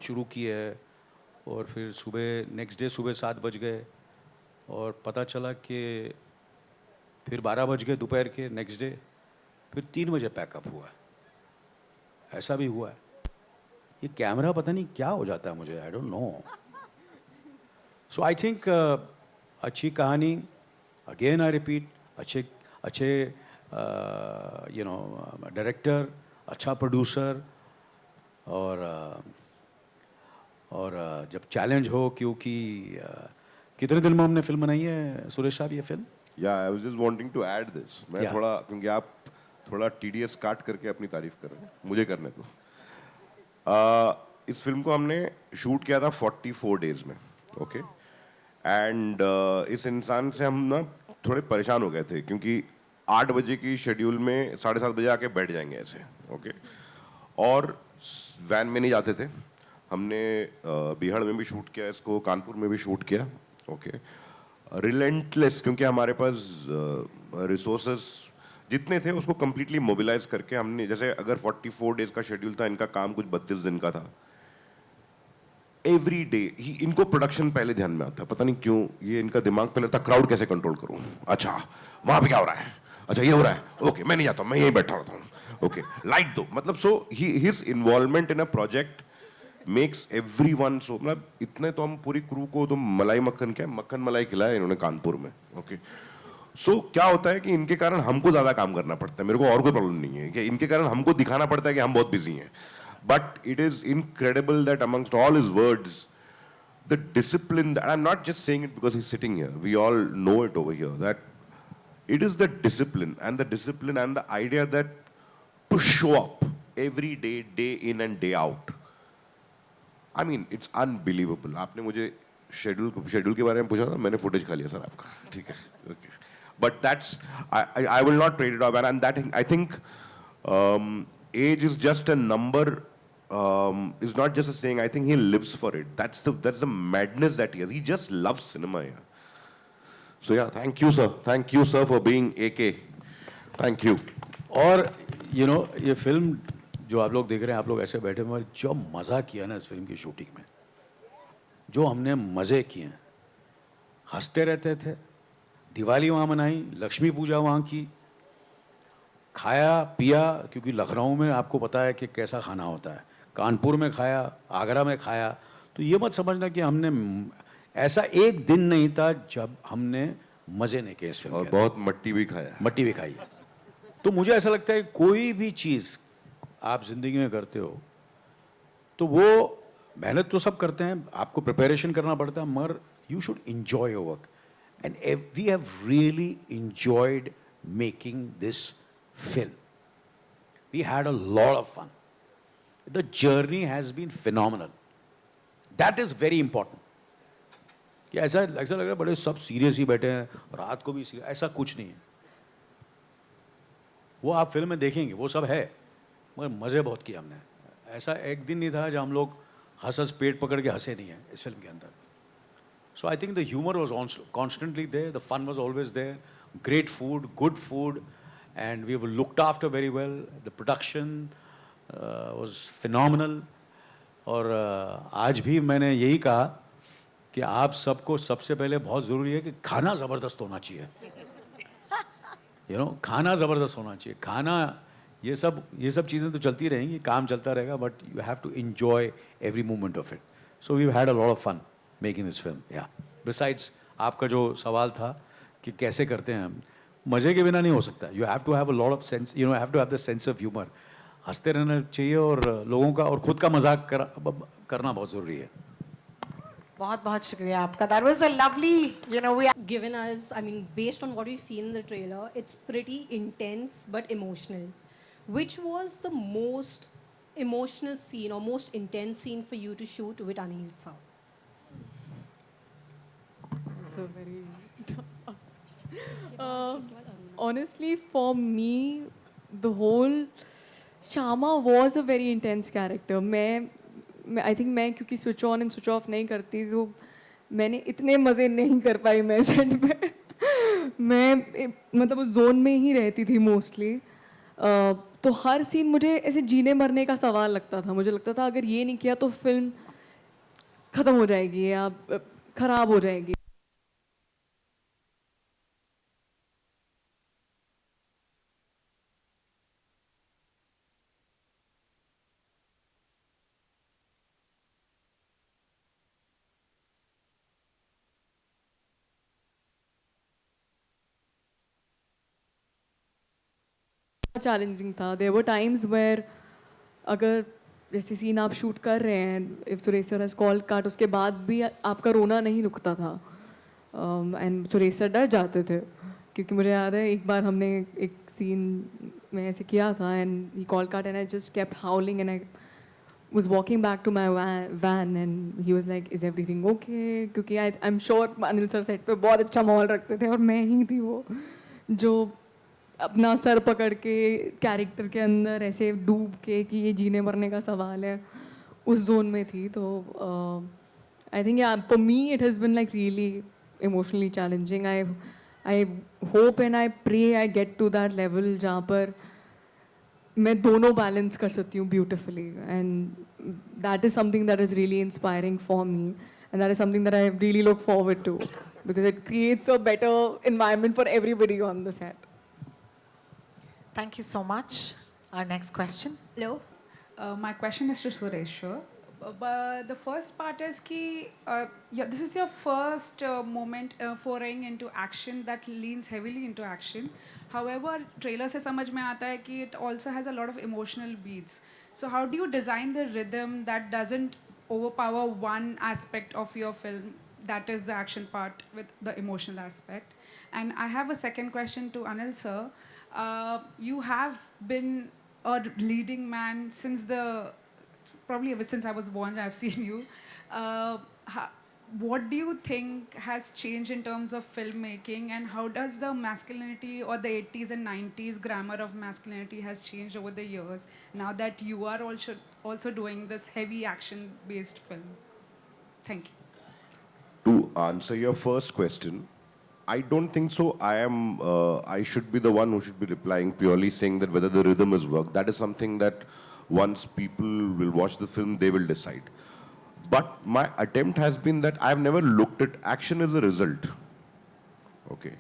शुरू की है और फिर नेक्स्ट डे सुबह 7 बज गए और पता चला कि फिर 12 बज गए दोपहर के नेक्स्ट डे, फिर 3 बजे पैकअप हुआ। ऐसा भी हुआ है। ये कैमरा पता नहीं क्या हो जाता है मुझे, I don't know. So I think अच्छी कहानी, अगेन आई रिपीट, अच्छे डायरेक्टर, अच्छा प्रोड्यूसर, और जब चैलेंज हो, क्योंकि कितने दिन में हमने फिल्म बनाई है सुरेश साहब ये फिल्म? या I was just wanting to add this. मैं Yeah. थोड़ा, क्योंकि आप थोड़ा TDS काट करके अपनी तारीफ कर रहे हैं, मुझे करने दो। इस फिल्म को हमने शूट किया था 44 डेज में, ओके। एंड इस इंसान से हम ना थोड़े परेशान हो गए थे, क्योंकि 8 बजे की शेड्यूल में 7:30 बजे आके बैठ जाएंगे ऐसे, ओके। और वैन में नहीं जाते थे। हमने बिहाड़ में भी शूट किया इसको, कानपुर में भी शूट किया, ओके। रिलेंटलेस, क्योंकि हमारे पास रिसोर्सेस जितने थे उसको कम्प्लीटली मोबिलाइज करके हमने, जैसे अगर 44 डेज का शेड्यूल था, इनका काम कुछ 32 दिन का था। एवरी डे इनको प्रोडक्शन पहले ध्यान में आता है, पता नहीं क्यों। ये इनका दिमाग पहले था क्राउड कैसे कंट्रोल करूं, अच्छा वहां पे क्या हो रहा है, अच्छा ये हो रहा है, ओके मैं नहीं जाता, मैं यहीं बैठा रहता हूँ, ओके लाइट दो, मतलब so his involvement in a project makes everyone so, मतलब इतने तो हम पूरी क्रू को तो मलाई मक्खन, क्या मक्खन मलाई खिलाया इन्होंने कानपुर में, ओके। सो क्या होता है कि इनके कारण हमको ज्यादा काम करना पड़ता है। मेरे को और कोई प्रॉब्लम नहीं है कि इनके कारण हमको दिखाना पड़ता है कि हम बहुत बिजी हैं, but it is incredible that amongst all his words the discipline that I'm not just saying it because he's sitting here, we all know it over here, that it is the discipline and the idea that to show up every day, day in and day out. I mean, it's unbelievable. आपने मुझे schedule के बारे में पूछा था, मैंने footage खा लिया सर आपका, ठीक है, okay. But that's I will not trade it off, and that I think age is just a number is not just a saying. I think he lives for it. That's the madness that he has. He just loves cinema. Yeah. So yeah, thank you, sir. Thank you, sir, for being AK. Thank you. और ये film जो आप लोग देख रहे हैं, आप लोग ऐसे बैठे हुए, जो मज़ा किया ना इस फिल्म की शूटिंग में, जो हमने मज़े किए हैं, हंसते रहते थे, दिवाली वहाँ मनाई, लक्ष्मी पूजा वहाँ की, खाया पिया, क्योंकि लखनऊ में आपको पता है कि कैसा खाना होता है, कानपुर में खाया, आगरा में खाया, तो ये मत समझना कि हमने ऐसा एक दिन नहीं था जब हमने मज़े नहीं किए इस फिल्म और के। बहुत मट्टी भी खाया. मट्टी भी खाई है। तो मुझे ऐसा लगता है कोई भी चीज़ आप ज़िंदगी में करते हो तो वो मेहनत तो सब करते हैं, आपको प्रिपरेशन करना पड़ता है, मगर you should enjoy your work and we have really enjoyed making this film. We had a lot of fun. The journey has been phenomenal. That is very important. कि ऐसा ऐसा लग रहा है बड़े सब सीरियस ही बैठे हैं, रात को भी सीरियस, ऐसा कुछ नहीं है. वो आप फिल्म में देखेंगे, वो सब है, मगर मज़े बहुत किए हमने. ऐसा एक दिन नहीं था जब हम लोग हंस हंस पेट पकड़ के हंसे नहीं हैं इस फिल्म के अंदर. So I think the humour was constantly there, the fun was always there, great food, good food, and we were looked after very well. The production was phenomenal. और आज भी मैंने यही कहा कि आप सबको सबसे पहले बहुत ज़रूरी है कि खाना ज़बरदस्त होना चाहिए. खाना ज़बरदस्त होना चाहिए. खाना ये सब चीज़ें तो चलती रहेंगी, काम चलता रहेगा, but you have to enjoy every moment of it. So we had a lot of fun making this film. या बिसाइड्स आपका जो सवाल था कि कैसे करते हैं हम, मज़े के बिना नहीं हो सकता. You have to have a lot of sense, have to have the sense of humour. हंसते रहना चाहिए और लोगों का और खुद का मजाक करना बहुत ज़रूरी है. बहुत बहुत शुक्रिया आपका. That was a lovely, we Given us, I mean, based on what we've seen in the trailer, it's pretty intense but emotional. Which was the most emotional scene or most intense scene for you to shoot with Anil sir? It's a very honestly, for me, the whole Shama was a very intense character. I think मैं क्योंकि switch on and switch off नहीं करती, तो मैंने इतने मज़े नहीं कर पाई मैं सेट में. मैं मतलब उस जोन में ही रहती थी मोस्टली. तो हर सीन मुझे ऐसे जीने मरने का सवाल लगता था. मुझे लगता था अगर ये नहीं किया तो फिल्म ख़त्म हो जाएगी या ख़राब हो जाएगी. चैलेंजिंग था. देयर वर टाइम्स वेयर अगर जैसे सीन आप शूट कर रहे हैं, if Suresh sir has call काट, उसके बाद भी आपका रोना नहीं रुकता था. एंड सुरेश सर डर जाते थे, क्योंकि मुझे याद है एक बार हमने एक सीन में ऐसे किया था एंड ही कॉल काट and I just kept हाउलिंग and I was walking back to my van and he was like, is everything okay? क्योंकि I'm sure Anil sir set पे बहुत अच्छा माहौल रखते थे और मैं ही थी वो जो अपना सर पकड़ के कैरेक्टर के अंदर ऐसे डूब के कि ये जीने मरने का सवाल है, उस जोन में थी. तो I think for me it has been like really emotionally challenging. I hope and I pray I get to that level जहाँ पर मैं दोनों बैलेंस कर सकती हूँ beautifully. And that is something that is really inspiring for me and that is something that I really look forward to because it creates a better environment for everybody on the set. Thank you so much. Our next question. Hello. My question is to Suresh. But the first part is this is your first moment foraying into action that leans heavily into action. However, trailer se samajh mein aata hai ki it also has a lot of emotional beats. So how do you design the rhythm that doesn't overpower one aspect of your film, that is the action part, with the emotional aspect? And I have a second question to Anil sir. You have been a leading man since probably ever since I was born. I've seen you. what do you think has changed in terms of filmmaking, and how does the masculinity or the 80s and 90s grammar of masculinity has changed over the years now that you are also doing this heavy action based film? Thank you. To answer your first question, I don't think so. I should be the one who should be replying purely saying that whether the rhythm is work. That is something that once people will watch the film, they will decide. But my attempt has been that I've never looked at action as a result. Okay.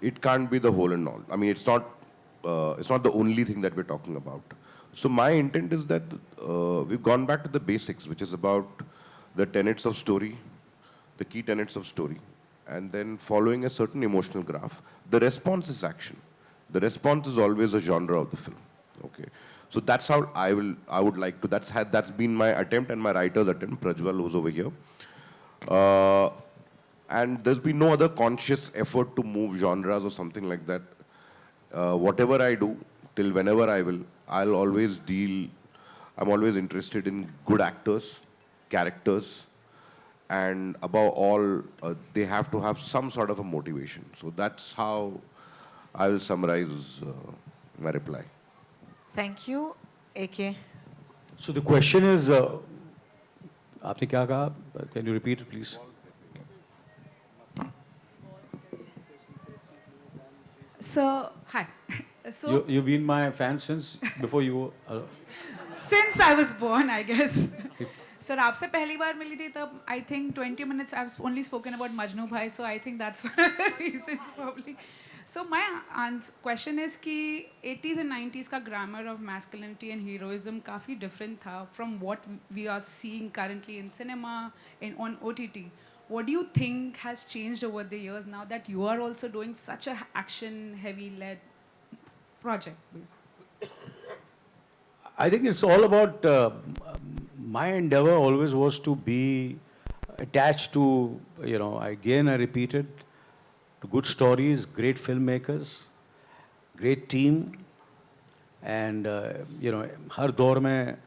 It can't be the whole and all. I mean, it's not the only thing that we're talking about. So my intent is that we've gone back to the basics, which is about the tenets of story, the key tenets of story, and then following a certain emotional graph. The response is action. The response is always a genre of the film. Okay. So that's how I would like to. That's been my attempt and my writer's attempt. Prajwal was over here. And there's been no other conscious effort to move genres or something like that. Whatever I do, till whenever I'll always I'm always interested in good actors, characters, and above all, they have to have some sort of a motivation. So that's how I will summarize my reply. Thank you. AK. So the question is, आपने क्या कहा? Can you repeat it, please? So, hi. So, You've been my fan since before you. since I was born, I guess. Sir, आपसे पहली बार मिली थी तब I think 20 minutes I've only spoken about Majnu Bhai, so I think that's one of the reasons probably. So my question is कि 80s and 90s का grammar of masculinity and heroism काफी different था from what we are seeing currently in cinema and on OTT. What do you think has changed over the years now that you are also doing such a action heavy led project, basically? I think it's all about my endeavor always was to be attached to, I repeated, to good stories, great filmmakers, great team, and हर दौर में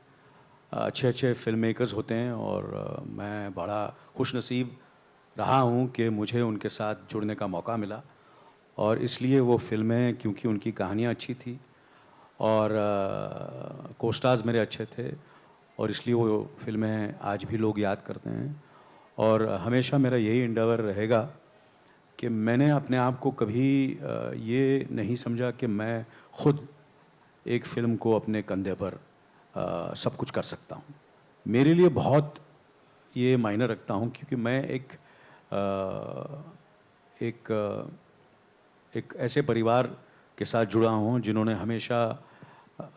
अच्छे filmmakers होते हैं और मैं बड़ा खुशनसीब रहा हूँ कि मुझे उनके साथ जुड़ने का मौका मिला और इसलिए वो फिल्में क्योंकि उनकी कहानियाँ अच्छी थी और कोस्टार्स मेरे अच्छे थे और इसलिए वो फिल्में आज भी लोग याद करते हैं और हमेशा मेरा यही एंडेवर रहेगा कि मैंने अपने आप को कभी ये नहीं समझा कि मैं खुद एक फ़िल्म को अपने कंधे पर सब कुछ कर सकता हूँ। मेरे लिए बहुत ये मायने रखता हूँ क्योंकि मैं एक ऐसे परिवार के साथ जुड़ा हूँ जिन्होंने हमेशा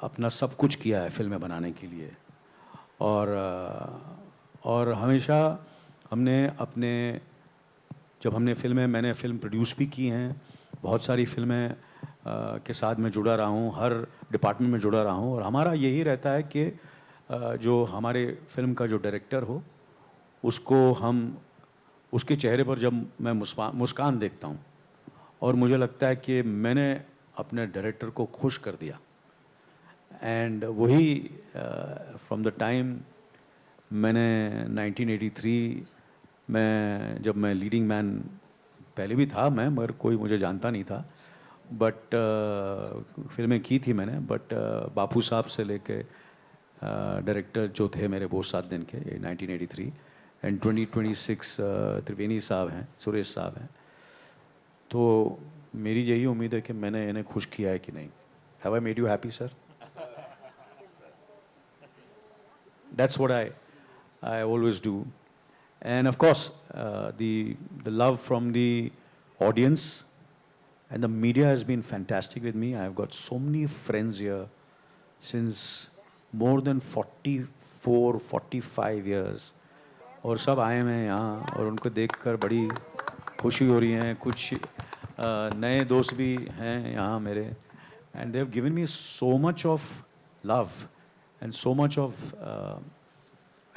अपना सब कुछ किया है फिल्में बनाने के लिए और हमेशा मैंने फिल्म प्रोड्यूस भी की हैं, बहुत सारी फिल्में के साथ मैं जुड़ा रहा हूँ, हर डिपार्टमेंट में जुड़ा रहा हूँ और हमारा यही रहता है कि जो हमारे फिल्म का जो डायरेक्टर हो उसके चेहरे पर जब मैं मुस्कान देखता हूँ और मुझे लगता है कि मैंने अपने डायरेक्टर को खुश कर दिया एंड वही फ्रॉम द टाइम मैंने 1983 में जब मैं लीडिंग मैन पहले भी था मैं मगर कोई मुझे जानता नहीं था बट फिल्में की थी मैंने बट बापू साहब से लेके डायरेक्टर जो थे मेरे वो 7 दिन के 1983 एंड 2026 त्रिवेणी साहब हैं, सुरेश साहब हैं, तो मेरी यही उम्मीद है कि मैंने इन्हें खुश किया है कि नहीं। Have I made you happy sir? That's what I always do. And of course, the love from the audience and the media has been fantastic with me. I've got so many friends here since more than 44, 45 years. और सब आए हैं यहाँ और उनको देखकर बड़ी खुशी हो रही है। कुछ नए दोस्त भी हैं यहाँ मेरे and they have given me so much of love and so much of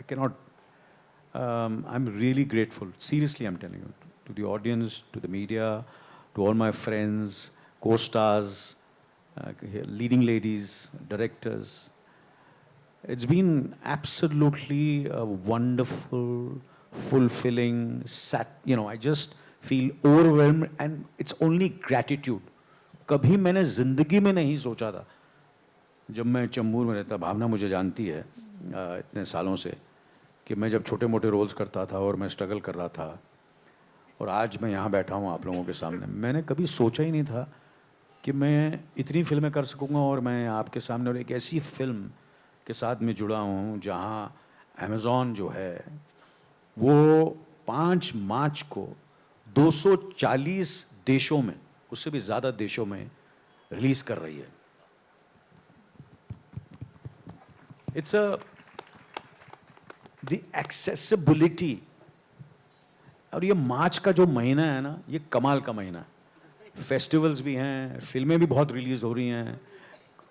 I cannot I'm really grateful, seriously I'm telling you, to the audience, to the media, to all my friends, co-stars, leading ladies, directors. It's been absolutely a wonderful fulfilling, I just feel overwhelmed and it's only gratitude. कभी मैंने ज़िंदगी में नहीं सोचा था, जब मैं चेंबूर में रहता, भावना मुझे जानती है इतने सालों से, कि मैं जब छोटे मोटे रोल्स करता था और मैं स्ट्रगल कर रहा था, और आज मैं यहाँ बैठा हूँ आप लोगों के सामने, मैंने कभी सोचा ही नहीं था कि मैं इतनी फिल्में कर सकूँगा और मैं आपके सामने और एक ऐसी फिल्म के साथ में जुड़ा हूँ जहाँ अमेज़ॉन जो है वो 5 मार्च को 240 देशों में, उससे भी ज़्यादा देशों में रिलीज़ कर रही है. It's the accessibility. और ये मार्च का जो महीना है ना, ये कमाल का महीना है. फेस्टिवल्स भी हैं, फिल्में भी बहुत रिलीज़ हो रही हैं,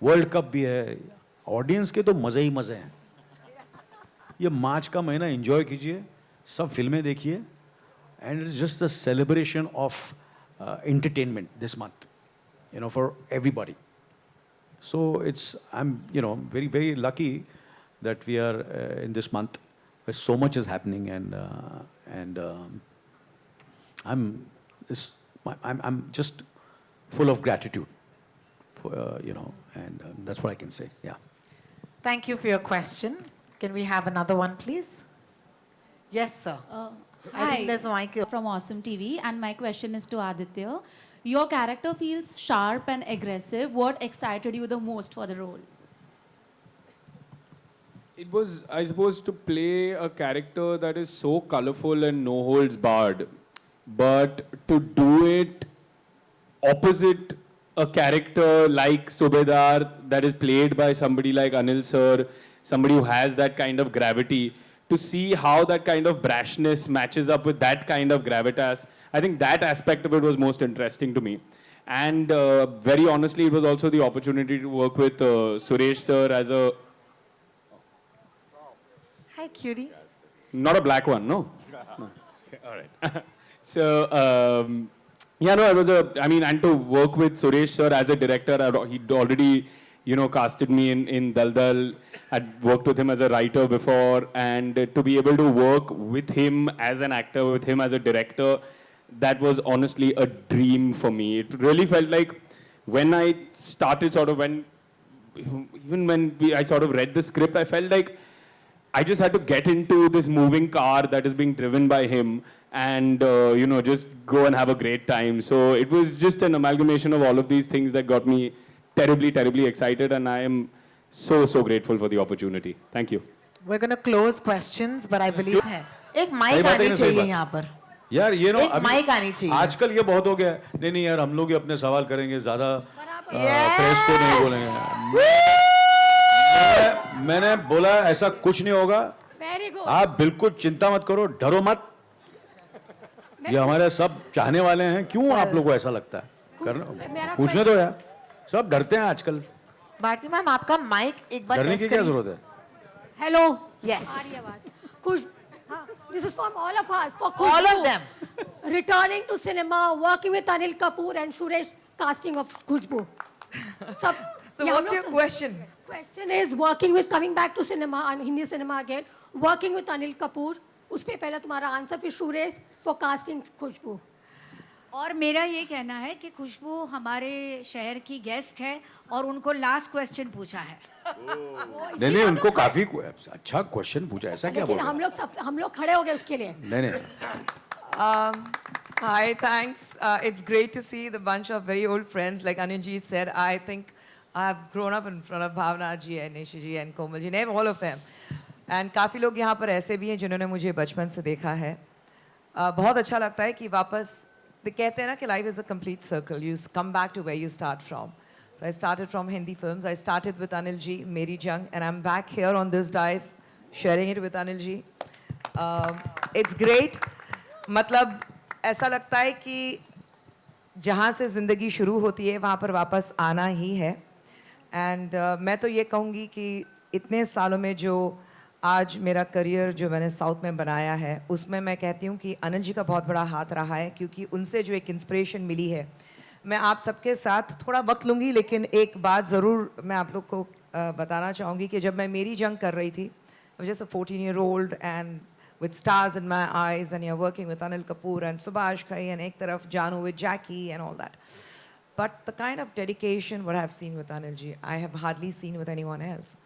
वर्ल्ड कप भी है, ऑडियंस के तो मज़े ही मज़े हैं. ये मार्च का महीना एंजॉय कीजिए, सब फिल्में देखिए, and it's just the celebration of entertainment this month, for everybody. So I'm very, very lucky that we are in this month where so much is happening, and I'm just full of gratitude for, and that's what I can say. Yeah. Thank you for your question. Can we have another one, please? Yes, sir. I think there's a mic from Awesome TV, and my question is to Aditya. Your character feels sharp and aggressive. What excited you the most for the role? It was, I suppose, to play a character that is so colorful and no holds barred, but to do it opposite a character like Subedar that is played by somebody like Anil sir, somebody who has that kind of gravity, to see how that kind of brashness matches up with that kind of gravitas. I think that aspect of it was most interesting to me. And very honestly, it was also the opportunity to work with Suresh sir as a... Hi, cutie. Not a black one, no? No. Okay, all right. So, it was and to work with Suresh sir as a director, he'd already, casted me in Dal Dal. I'd worked with him as a writer before, and to be able to work with him as an actor, with him as a director, that was honestly a dream for me. It really felt like when I started I sort of read the script, I felt like I just had to get into this moving car that is being driven by him and, just go and have a great time. So it was just an amalgamation of all of these things that got me terribly, terribly excited, and I am so, so grateful for the opportunity. Thank you. We're going to close questions, but I believe एक mic आनी चाहिए यहाँ पर. यार ये एक mic आनी चाहिए. आजकल ये बहुत हो गया है. नहीं यार, हम लोग ही अपने सवाल करेंगे, ज्यादा प्रेस को नहीं बोलेंगे. मैंने बोला ऐसा कुछ नहीं होगा. आप बिल्कुल चिंता मत करो, डरो मत. ये हमारे सब चाहने वाले हैं. क्यों आप लोगों को ऐसा लगता है? पूछने दो यार. सब डरते हैं आजकल. भारती मैम, आपका माइक एक बार डरने की क्या जरूरत है? Hello. Yes. This is from all of us. For all of them. Returning to cinema, working with Anil Kapoor and Suresh, casting of Khushbu. So what's your question? Question is coming back to cinema and Hindi cinema again, working with Anil Kapoor. उस पे पहला तुम्हारा answer, फिर Suresh for casting खुशबू. और मेरा ये कहना है कि खुशबू हमारे शहर की गेस्ट है और उनको लास्ट क्वेश्चन पूछा है. नहीं, उनको काफी अच्छा क्वेश्चन पूछा. ऐसा क्या बोल रहे हैं? हम लोग खड़े हो गए उसके लिए. नहीं. Hi, thanks. It's great to see the bunch of very old friends. Like Anil ji said, I think I've grown up in front of Bhavna ji and Nishi ji and Komal ji, all of them. And काफ़ी लोग यहाँ पर ऐसे भी हैं जिन्होंने मुझे बचपन से देखा है. बहुत अच्छा लगता है कि वापस कहते हैं ना कि life is a complete circle. You come back to where you start from. So I started from Hindi films. I started with Anil ji, Meri Jung, and I'm back here on this dais, sharing it with Anil ji. It's great. मतलब ऐसा लगता है कि जहाँ से ज़िंदगी शुरू होती है वहाँ पर वापस आना ही है. And मैं तो ये कहूँगी कि इतने सालों में जो आज मेरा करियर जो मैंने साउथ में बनाया है, उसमें मैं कहती हूँ कि अनिल जी का बहुत बड़ा हाथ रहा है, क्योंकि उनसे जो एक इंस्पिरेशन मिली है. मैं आप सबके साथ थोड़ा वक्त लूँगी, लेकिन एक बात ज़रूर मैं आप लोग को बताना चाहूँगी कि जब मैं मेरी जंग कर रही थी, जैसे 14-year-old, and with stars in my eyes, and you're working with Anil Kapoor and Subhash Ghai, and ek taraf Janu with Jackie and all that. But the kind of dedication what I've seen with Anil ji, I have hardly seen with anyone else.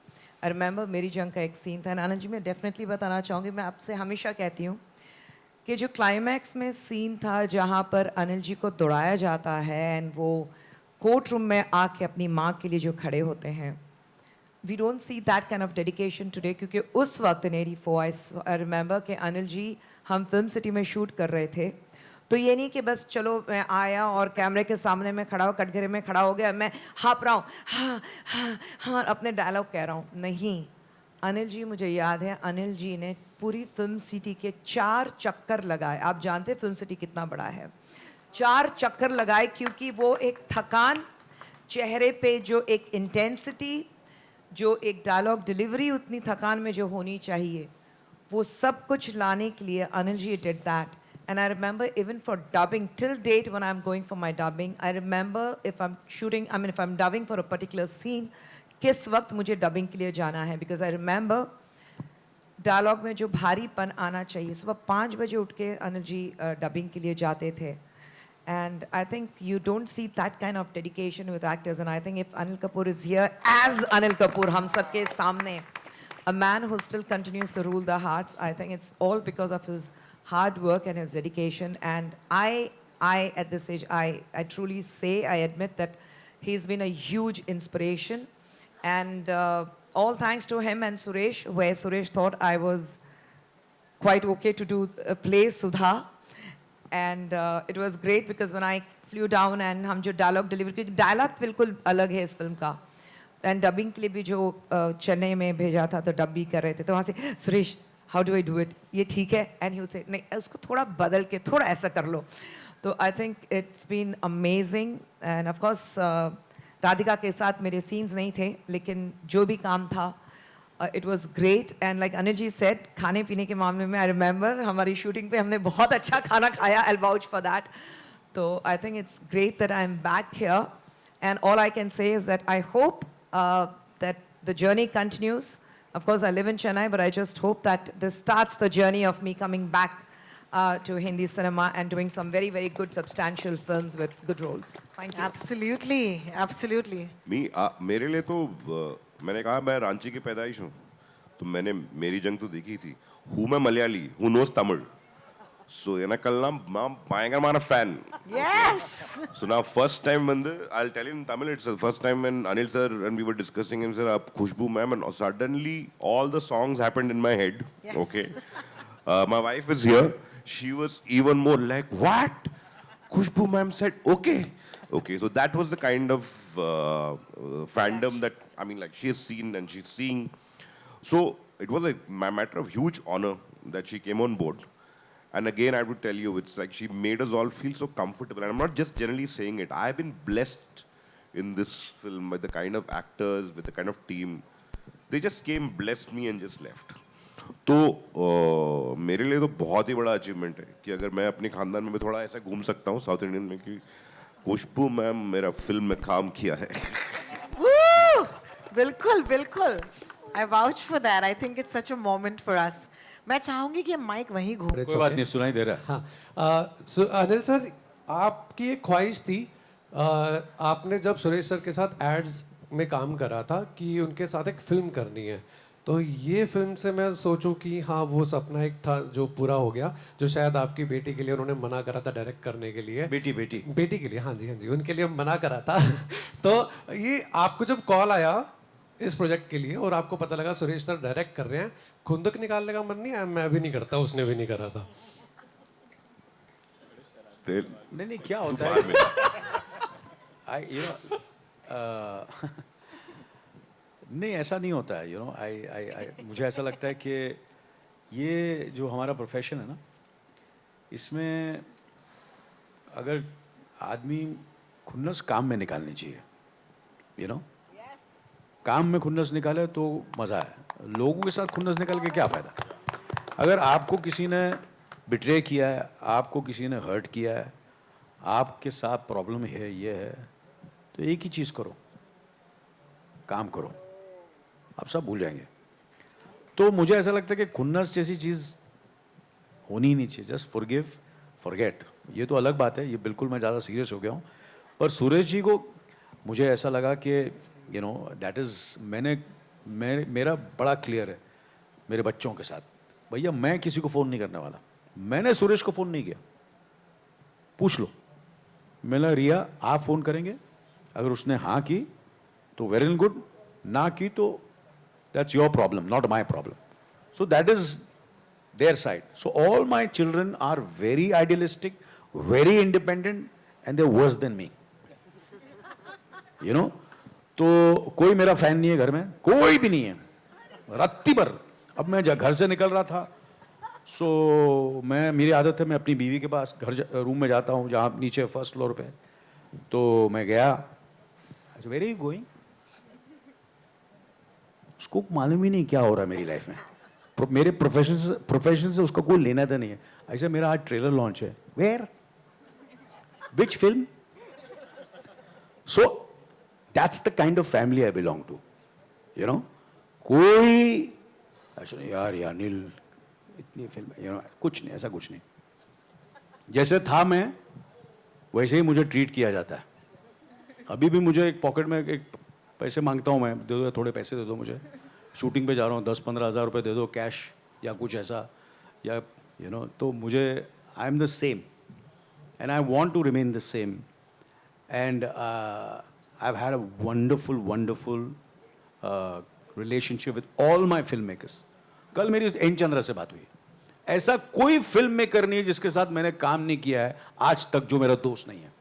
I remember मेरी जंग का एक scene था, अनिल जी मैं definitely बताना चाहूँगी, मैं आपसे हमेशा कहती हूँ कि जो क्लाइमैक्स में सीन था जहाँ पर अनिल जी को दौड़ाया जाता है एंड वो कोर्ट रूम में आके अपनी माँ के लिए जो खड़े होते हैं, we don't see that kind of dedication today, क्योंकि उस वक्त इन 84 आई रिमेंबर कि अनिल जी हम फिल्म सिटी में शूट कर रहे थे, तो ये नहीं कि बस चलो मैं आया और कैमरे के सामने में खड़ा हो, कटघरे में खड़ा हो गया, मैं हाँप रहा हूँ, हाँ हाँ हाँ अपने डायलॉग कह रहा हूँ, नहीं। अनिल जी, मुझे याद है अनिल जी ने पूरी फिल्म सिटी के 4 चक्कर लगाए। आप जानते हैं फिल्म सिटी कितना बड़ा है, 4 चक्कर लगाए, क्योंकि वो एक थकान चेहरे पे, जो एक इंटेंसिटी, जो एक डायलॉग डिलीवरी उतनी थकान में जो होनी चाहिए, वो सब कुछ लाने के लिए Anil ji did that. And I remember even for dubbing, till date when I'm going for my dubbing, I remember if I'm shooting, I mean if I'm dubbing for a particular scene, किस वक्त मुझे dubbing के लिए जाना है, because I remember dialogue में जो भारीपन आना चाहिए, सुबह 5 बजे उठ के अनिल जी dubbing के लिए जाते थे. And I think you don't see that kind of dedication with actors. And I think if Anil Kapoor is here as Anil Kapoor, hum sabke samne, a man who still continues to rule the hearts, I think it's all because of his hard work and his dedication. And I at this age, I truly say, I admit that he's been a huge inspiration. And all thanks to him and Suresh, where Suresh thought I was quite okay to do a play, Sudha. And it was great because when I flew down and हम जो dialogue deliver, क्योंकि dialogue बिल्कुल अलग है इस film का, and dubbing के लिए भी जो चेन्नई में भेजा था तो डब भी कर रहे थे, तो वहाँ से Suresh how do I do it, ये ठीक है, and he would say नहीं उसको थोड़ा बदल के थोड़ा ऐसा कर लो. तो I think it's been amazing. And of course Radhika के साथ मेरे scenes नहीं थे, लेकिन जो भी काम था it was great. And like Anil ji said, खाने पीने के मामले में I remember हमारी shooting पे हमने बहुत अच्छा खाना खाया, I'll vouch for that. So I think it's great that I'm back here. And all I can say is that I hope that the journey continues. Of course, I live in Chennai, but I just hope that this starts the journey of me coming back to Hindi cinema and doing some very, very good, substantial films with good roles. Thank you. Absolutely, absolutely. मेरे लिए तो मैंने कहा मैं रांची की पैदाइश हूँ, तो मैंने मेरी जंग तो देखी थी. हूँ मैं Malayali, who knows Tamil? So I'm a fan. Yes. So now first time when I'll tell you in Tamil, it's the first time when Anil sir and we were discussing him, sir, Khushbu ma'am, and suddenly all the songs happened in my head. Yes. Okay. My wife is here. She was even more like, what? Khushbu ma'am said, okay. Okay, so that was the kind of fandom that, I mean, like she has seen and she's seeing. So it was a matter of huge honor that she came on board. And again, I would tell you, it's like she made us all feel so comfortable. And I'm not just generally saying it. I've been blessed in this film with the kind of actors, with the kind of team. They just came, blessed me and just left. तो मेरे लिए तो बहुत ही बड़ा achievement है कि अगर मैं अपने खानदान में थोड़ा ऐसा घूम सकता हूँ साउथ इंडियन में कि खुशबू मैम मेरा फिल्म में काम किया है. बिल्कुल बिल्कुल. I vouch for that. I think it's such a moment for us. मैं चाहूंगी कि माइक वहीं घूम. कोई बात नहीं, सुनाई दे रहा है. हाँ. अनिल सर, आपकी एक ख्वाहिश थी, आपने जब सुरेश सर के साथ एड्स में काम करा था कि उनके साथ एक फिल्म करनी है, तो ये फिल्म से मैं सोचूं कि हाँ वो सपना एक था जो पूरा हो गया, जो शायद आपकी बेटी के लिए उन्होंने मना करा था डायरेक्ट करने के लिए. बेटी के लिए, हाँ जी, उनके लिए मना करा था. तो ये आपको जब कॉल आया इस प्रोजेक्ट के लिए और आपको पता लगा सुरेश सर डायरेक्ट कर रहे हैं, खुंदक निकालने का मन नहीं आया? मैं भी नहीं करता, उसने भी नहीं करा था. नहीं क्या होता है, नहीं ऐसा नहीं होता है. मुझे ऐसा लगता है कि ये जो हमारा प्रोफेशन है ना, इसमें अगर आदमी खुन्नस काम में निकालनी चाहिए. काम में खुन्नस निकाले तो मज़ा है. लोगों के साथ खुन्नस निकाल के क्या फ़ायदा? अगर आपको किसी ने बिट्रे किया है, आपको किसी ने हर्ट किया है, आपके साथ प्रॉब्लम है, ये है, तो एक ही चीज़ करो, काम करो, आप सब भूल जाएंगे. तो मुझे ऐसा लगता है कि खुन्नस जैसी चीज़ होनी ही नहीं चाहिए. Just forgive, forget. ये तो अलग बात है, ये बिल्कुल मैं ज़्यादा सीरियस हो गया हूँ. पर सुरेश जी को मुझे ऐसा लगा कि यू नो दैट इज़ मेरा बड़ा क्लियर है मेरे बच्चों के साथ. भैया मैं किसी को फ़ोन नहीं करने वाला. मैंने सुरेश को फ़ोन नहीं किया. पूछ लो. मैंने रिया आप फ़ोन करेंगे, अगर उसने हाँ की तो वेरी गुड, ना की तो that's your problem, not my problem. So that is their side. So all my children are very idealistic, very independent, and they're worse than me. You know? तो कोई मेरा फैन नहीं है घर में, कोई भी नहीं है. रत्ती भर. अब मैं घर से निकल रहा था, मेरी आदत है मैं अपनी बीवी के पास रूम में जाता हूँ जहाँ नीचे फर्स्ट फ्लोर पे. तो मैं गया. Where are you going? उसको मालूम ही नहीं क्या हो रहा है मेरी लाइफ में. मेरे प्रोफेशन से उसका कोई लेना था नहीं है. ऐसा मेरा आज ट्रेलर लॉन्च है. Where? Which film? So that's the kind of family I belong to. You know, कोई ऐसा नहीं यार ये अनिल इतनी फिल्म, यू नो, कुछ नहीं, ऐसा कुछ नहीं. जैसे था मैं वैसे ही मुझे ट्रीट किया जाता है. अभी भी मुझे एक पॉकेट में एक पैसे मांगता हूँ मैं, दे दो, थोड़े पैसे दे दो मुझे, शूटिंग पे जा रहा हूँ, 10-15 हज़ार रुपये दे दो कैश या कुछ ऐसा, या यू नो, तो मुझे I am the same and I want to remain the same. And I have had a wonderful relationship with all my film makers. कल मेरी एन चंद्रा से बात हुई. ऐसा कोई फिल्म मेकर नहीं है जिसके साथ मैंने काम नहीं किया है आज तक जो मेरा दोस्त नहीं है.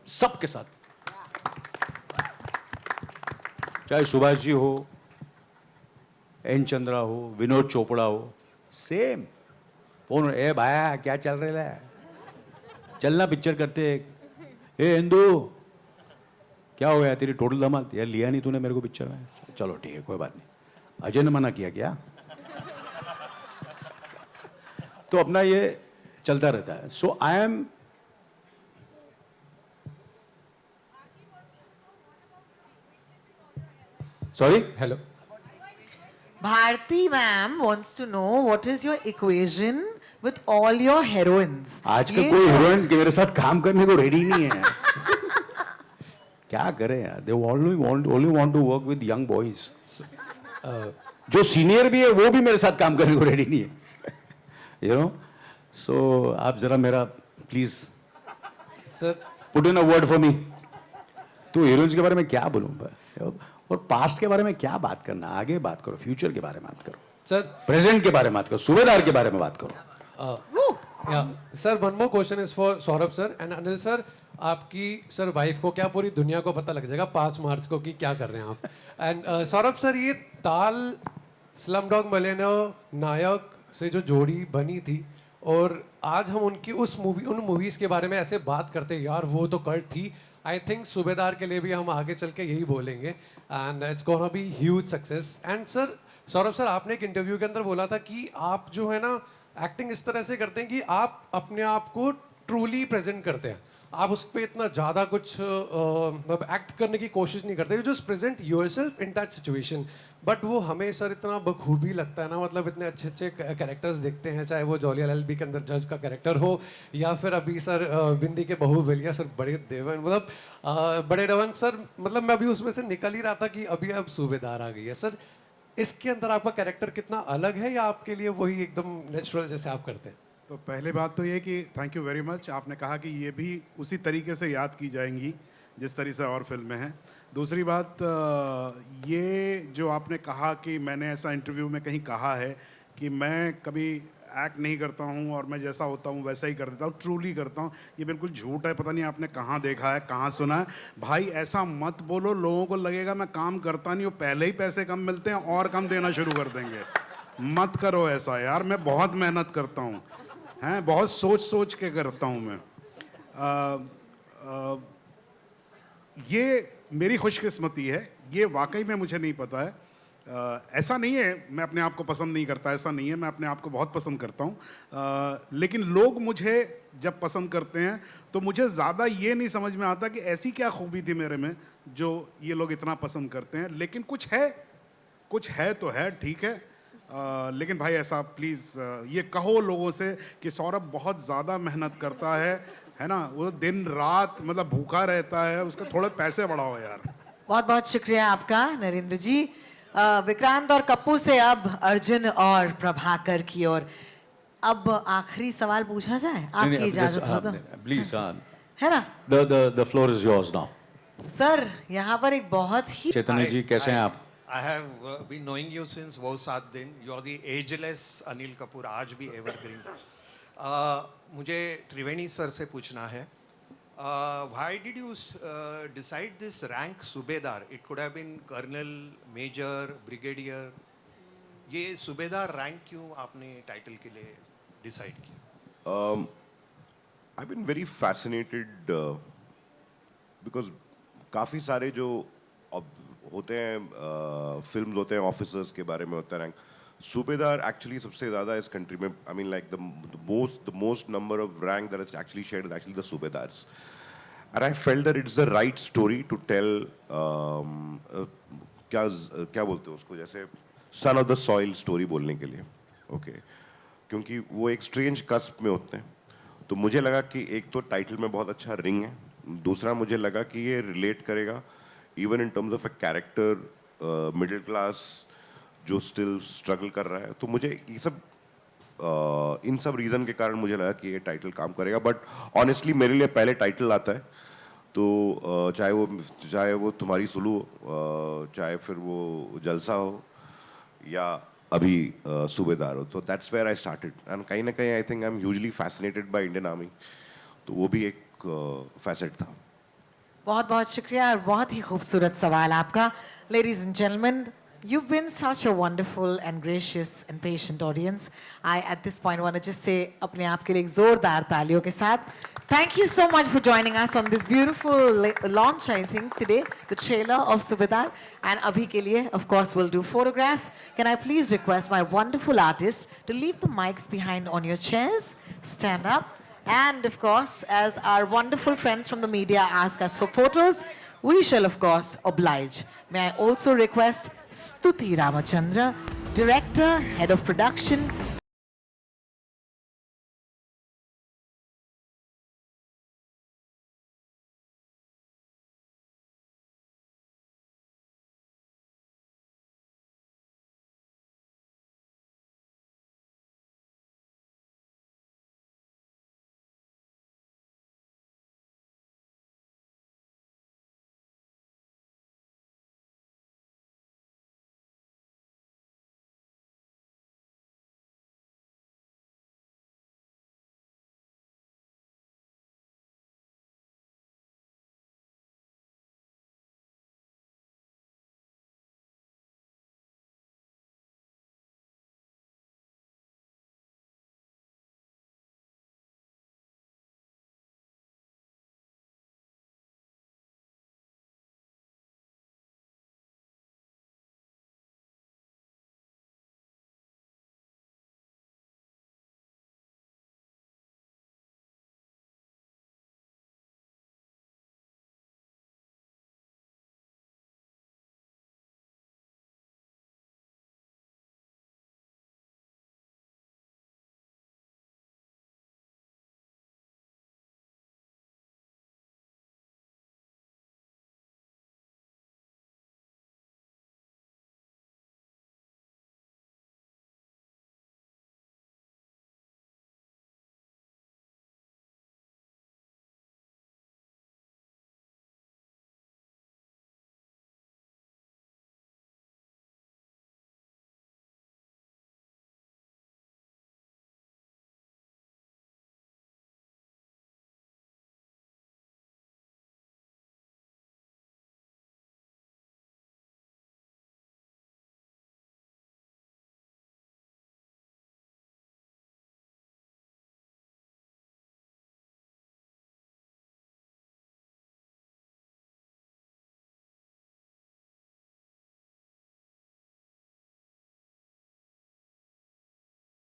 सबके साथ, चाहे सुभाष जी हो, एन चंद्रा हो, विनोद चोपड़ा हो, सेम फोन. ए भाया क्या चल रहा है, चलना पिक्चर करते. ए हिंदू क्या हो गया तेरी टोटल धमाल, यार लिया नहीं तूने मेरे को पिक्चर में. चलो ठीक है कोई बात नहीं. अजय ने मना किया क्या? तो अपना ये चलता रहता है. So I am sorry. Hello. Bharti ma'am wants to know what is your equation with all your heroines. आज का कोई हीरोइन के मेरे साथ काम करने को रेडी नहीं है. क्या करें यार, they only want to work with young boys. जो सीनियर भी है वो भी मेरे साथ काम करने को रेडी नहीं है. You know, so आप जरा मेरा please sir put in a word for me. तो हीरोइंस के बारे में क्या बोलूँ, और पास्ट के बारे में क्या बात करना. आगे बात करो, फ्यूचर के बारे में बात करो सर, प्रेजेंट के बारे में बात करो, सूबेदार के बारे में बात करो. Sir one more question is for Saurabh sir and Anil sir. आपकी सर वाइफ को क्या पूरी दुनिया को पता लग जाएगा 5 मार्च को कि क्या कर रहे हैं आप. एंड सौरभ सर, ये ताल स्लमडॉग मिलियनेयर नायक से जो जोड़ी बनी थी, और आज हम उनकी उन मूवीज़ के बारे में ऐसे बात करते हैं, यार वो तो कल्ट थी. आई थिंक सूबेदार के लिए भी हम आगे चल के यही बोलेंगे and it's gonna be huge success. And sir Saurabh sir, आपने एक इंटरव्यू के अंदर बोला था कि आप जो है ना एक्टिंग इस तरह से करते हैं कि आप अपने आप को ट्रूली प्रेजेंट करते हैं. आप उस पर इतना ज़्यादा कुछ मतलब एक्ट करने की कोशिश नहीं करते. You just present yourself in that situation. But वो हमें सर इतना बखूबी लगता है ना, मतलब इतने अच्छे अच्छे कैरेक्टर्स देखते हैं, चाहे वो जॉली एलएलबी के अंदर जज का कैरेक्टर हो, या फिर अभी सर बिंदी के बहू बलिया सर बड़े देवन, मतलब बड़े रवन सर, मतलब मैं अभी उसमें से निकल ही रहा था कि अभी अब सूबेदार आ गई है. सर इसके अंदर आपका कैरेक्टर कितना अलग है, या आपके लिए वही एकदम नेचुरल जैसे आप करते हैं? तो पहली बात तो ये कि थैंक यू वेरी मच. आपने कहा कि ये भी उसी तरीके से याद की जाएंगी जिस तरीके से और फिल्में हैं. दूसरी बात, ये जो आपने कहा कि मैंने ऐसा इंटरव्यू में कहीं कहा है कि मैं कभी एक्ट नहीं करता हूँ और मैं जैसा होता हूँ वैसा ही कर देता हूँ, ट्रूली करता हूँ, ये बिल्कुल झूठ है. पता नहीं आपने कहाँ देखा है, कहाँ सुना है. भाई ऐसा मत बोलो, लोगों को लगेगा मैं काम करता नहीं हूँ, पहले ही पैसे कम मिलते हैं और कम देना शुरू कर देंगे. मत करो ऐसा यार. मैं बहुत मेहनत करता हूँ, हैं, बहुत सोच सोच के करता हूँ मैं. ये मेरी खुशकिस्मती है, ये वाकई में मुझे नहीं पता है. ऐसा नहीं है मैं अपने आप को पसंद नहीं करता, ऐसा नहीं है, मैं अपने आप को बहुत पसंद करता हूँ. लेकिन लोग मुझे जब पसंद करते हैं तो मुझे ज़्यादा ये नहीं समझ में आता कि ऐसी क्या खूबी थी मेरे में जो ये लोग इतना पसंद करते हैं. लेकिन कुछ है तो है, ठीक है. लेकिन भाई ऐसा प्लीज़ ये कहो लोगों से कि सौरभ बहुत ज़्यादा मेहनत करता है ना, वो दिन रात मतलब भूखा रहता है, उसके थोड़े पैसे बढ़ाओ यार। बहुत बहुत शुक्रिया आपका नरेंद्र जी। विक्रांत और कप्पू से अब अर्जुन और प्रभाकर की ओर। अब आखिरी सवाल पूछा जाए, आपकी इजाजत हो तो। प्लीज है ना the floor is yours now. Sir, यहाँ पर एक बहुत ही चैतन्य जी कैसे हैं आप? I have been knowing you since वो 7 दिन. You are the ageless Anil Kapoor, आज भी evergreen. मुझे त्रिवेणी सर से पूछना है. Why did you decide this rank सूबेदार? It could have been colonel, major, brigadier. ये सूबेदार रैंक क्यों आपने टाइटल के लिए डिसाइड किया? I've been very fascinated because काफ़ी सारे जो होते हैं फिल्म्स होते हैं ऑफिसर्स के बारे में होता है रैंक. सूबेदार एक्चुअली सबसे ज़्यादा इस कंट्री में, I mean like the most number of rank that is actually shared is actually the subedars. And I felt that it's the right story to tell, क्या बोलते हैं उसको, जैसे son of the soil story बोलने के लिए. Okay क्योंकि वो एक स्ट्रेंज कस्प में होते हैं. तो मुझे लगा कि एक तो टाइटल में बहुत अच्छा रिंग है, दूसरा मुझे लगा कि ये रिलेट करेगा even in terms of a character middle class जो स्टिल स्ट्रगल कर रहा है. तो मुझे ये सब इन सब रीज़न के कारण मुझे लगा कि ये टाइटल काम करेगा. बट ऑनेस्टली मेरे लिए पहले टाइटल आता है तो चाहे वो तुम्हारी सुलू हो, चाहे फिर वो जलसा हो या अभी सूबेदार हो, तो that's where I started. And कहीं ना कहीं I think I am hugely fascinated by Indian army, तो वो भी एक फैसेट था. बहुत बहुत शुक्रिया और बहुत ही खूबसूरत सवाल आपका. Ladies and gentlemen, you've been such a wonderful and gracious and patient audience. I at this point want to just say अपने आप के लिए एक जोरदार तालियों के साथ thank you so much for joining us on this beautiful launch, I think today, the trailer of Subedar. And abhi ke liye, of course, we'll do photographs. Can I please request my wonderful artists to leave the mics behind on your chairs, stand up. And of course, as our wonderful friends from the media ask us for photos, we shall of course oblige. May I also request Stuti Ramachandra, Director, Head of Production,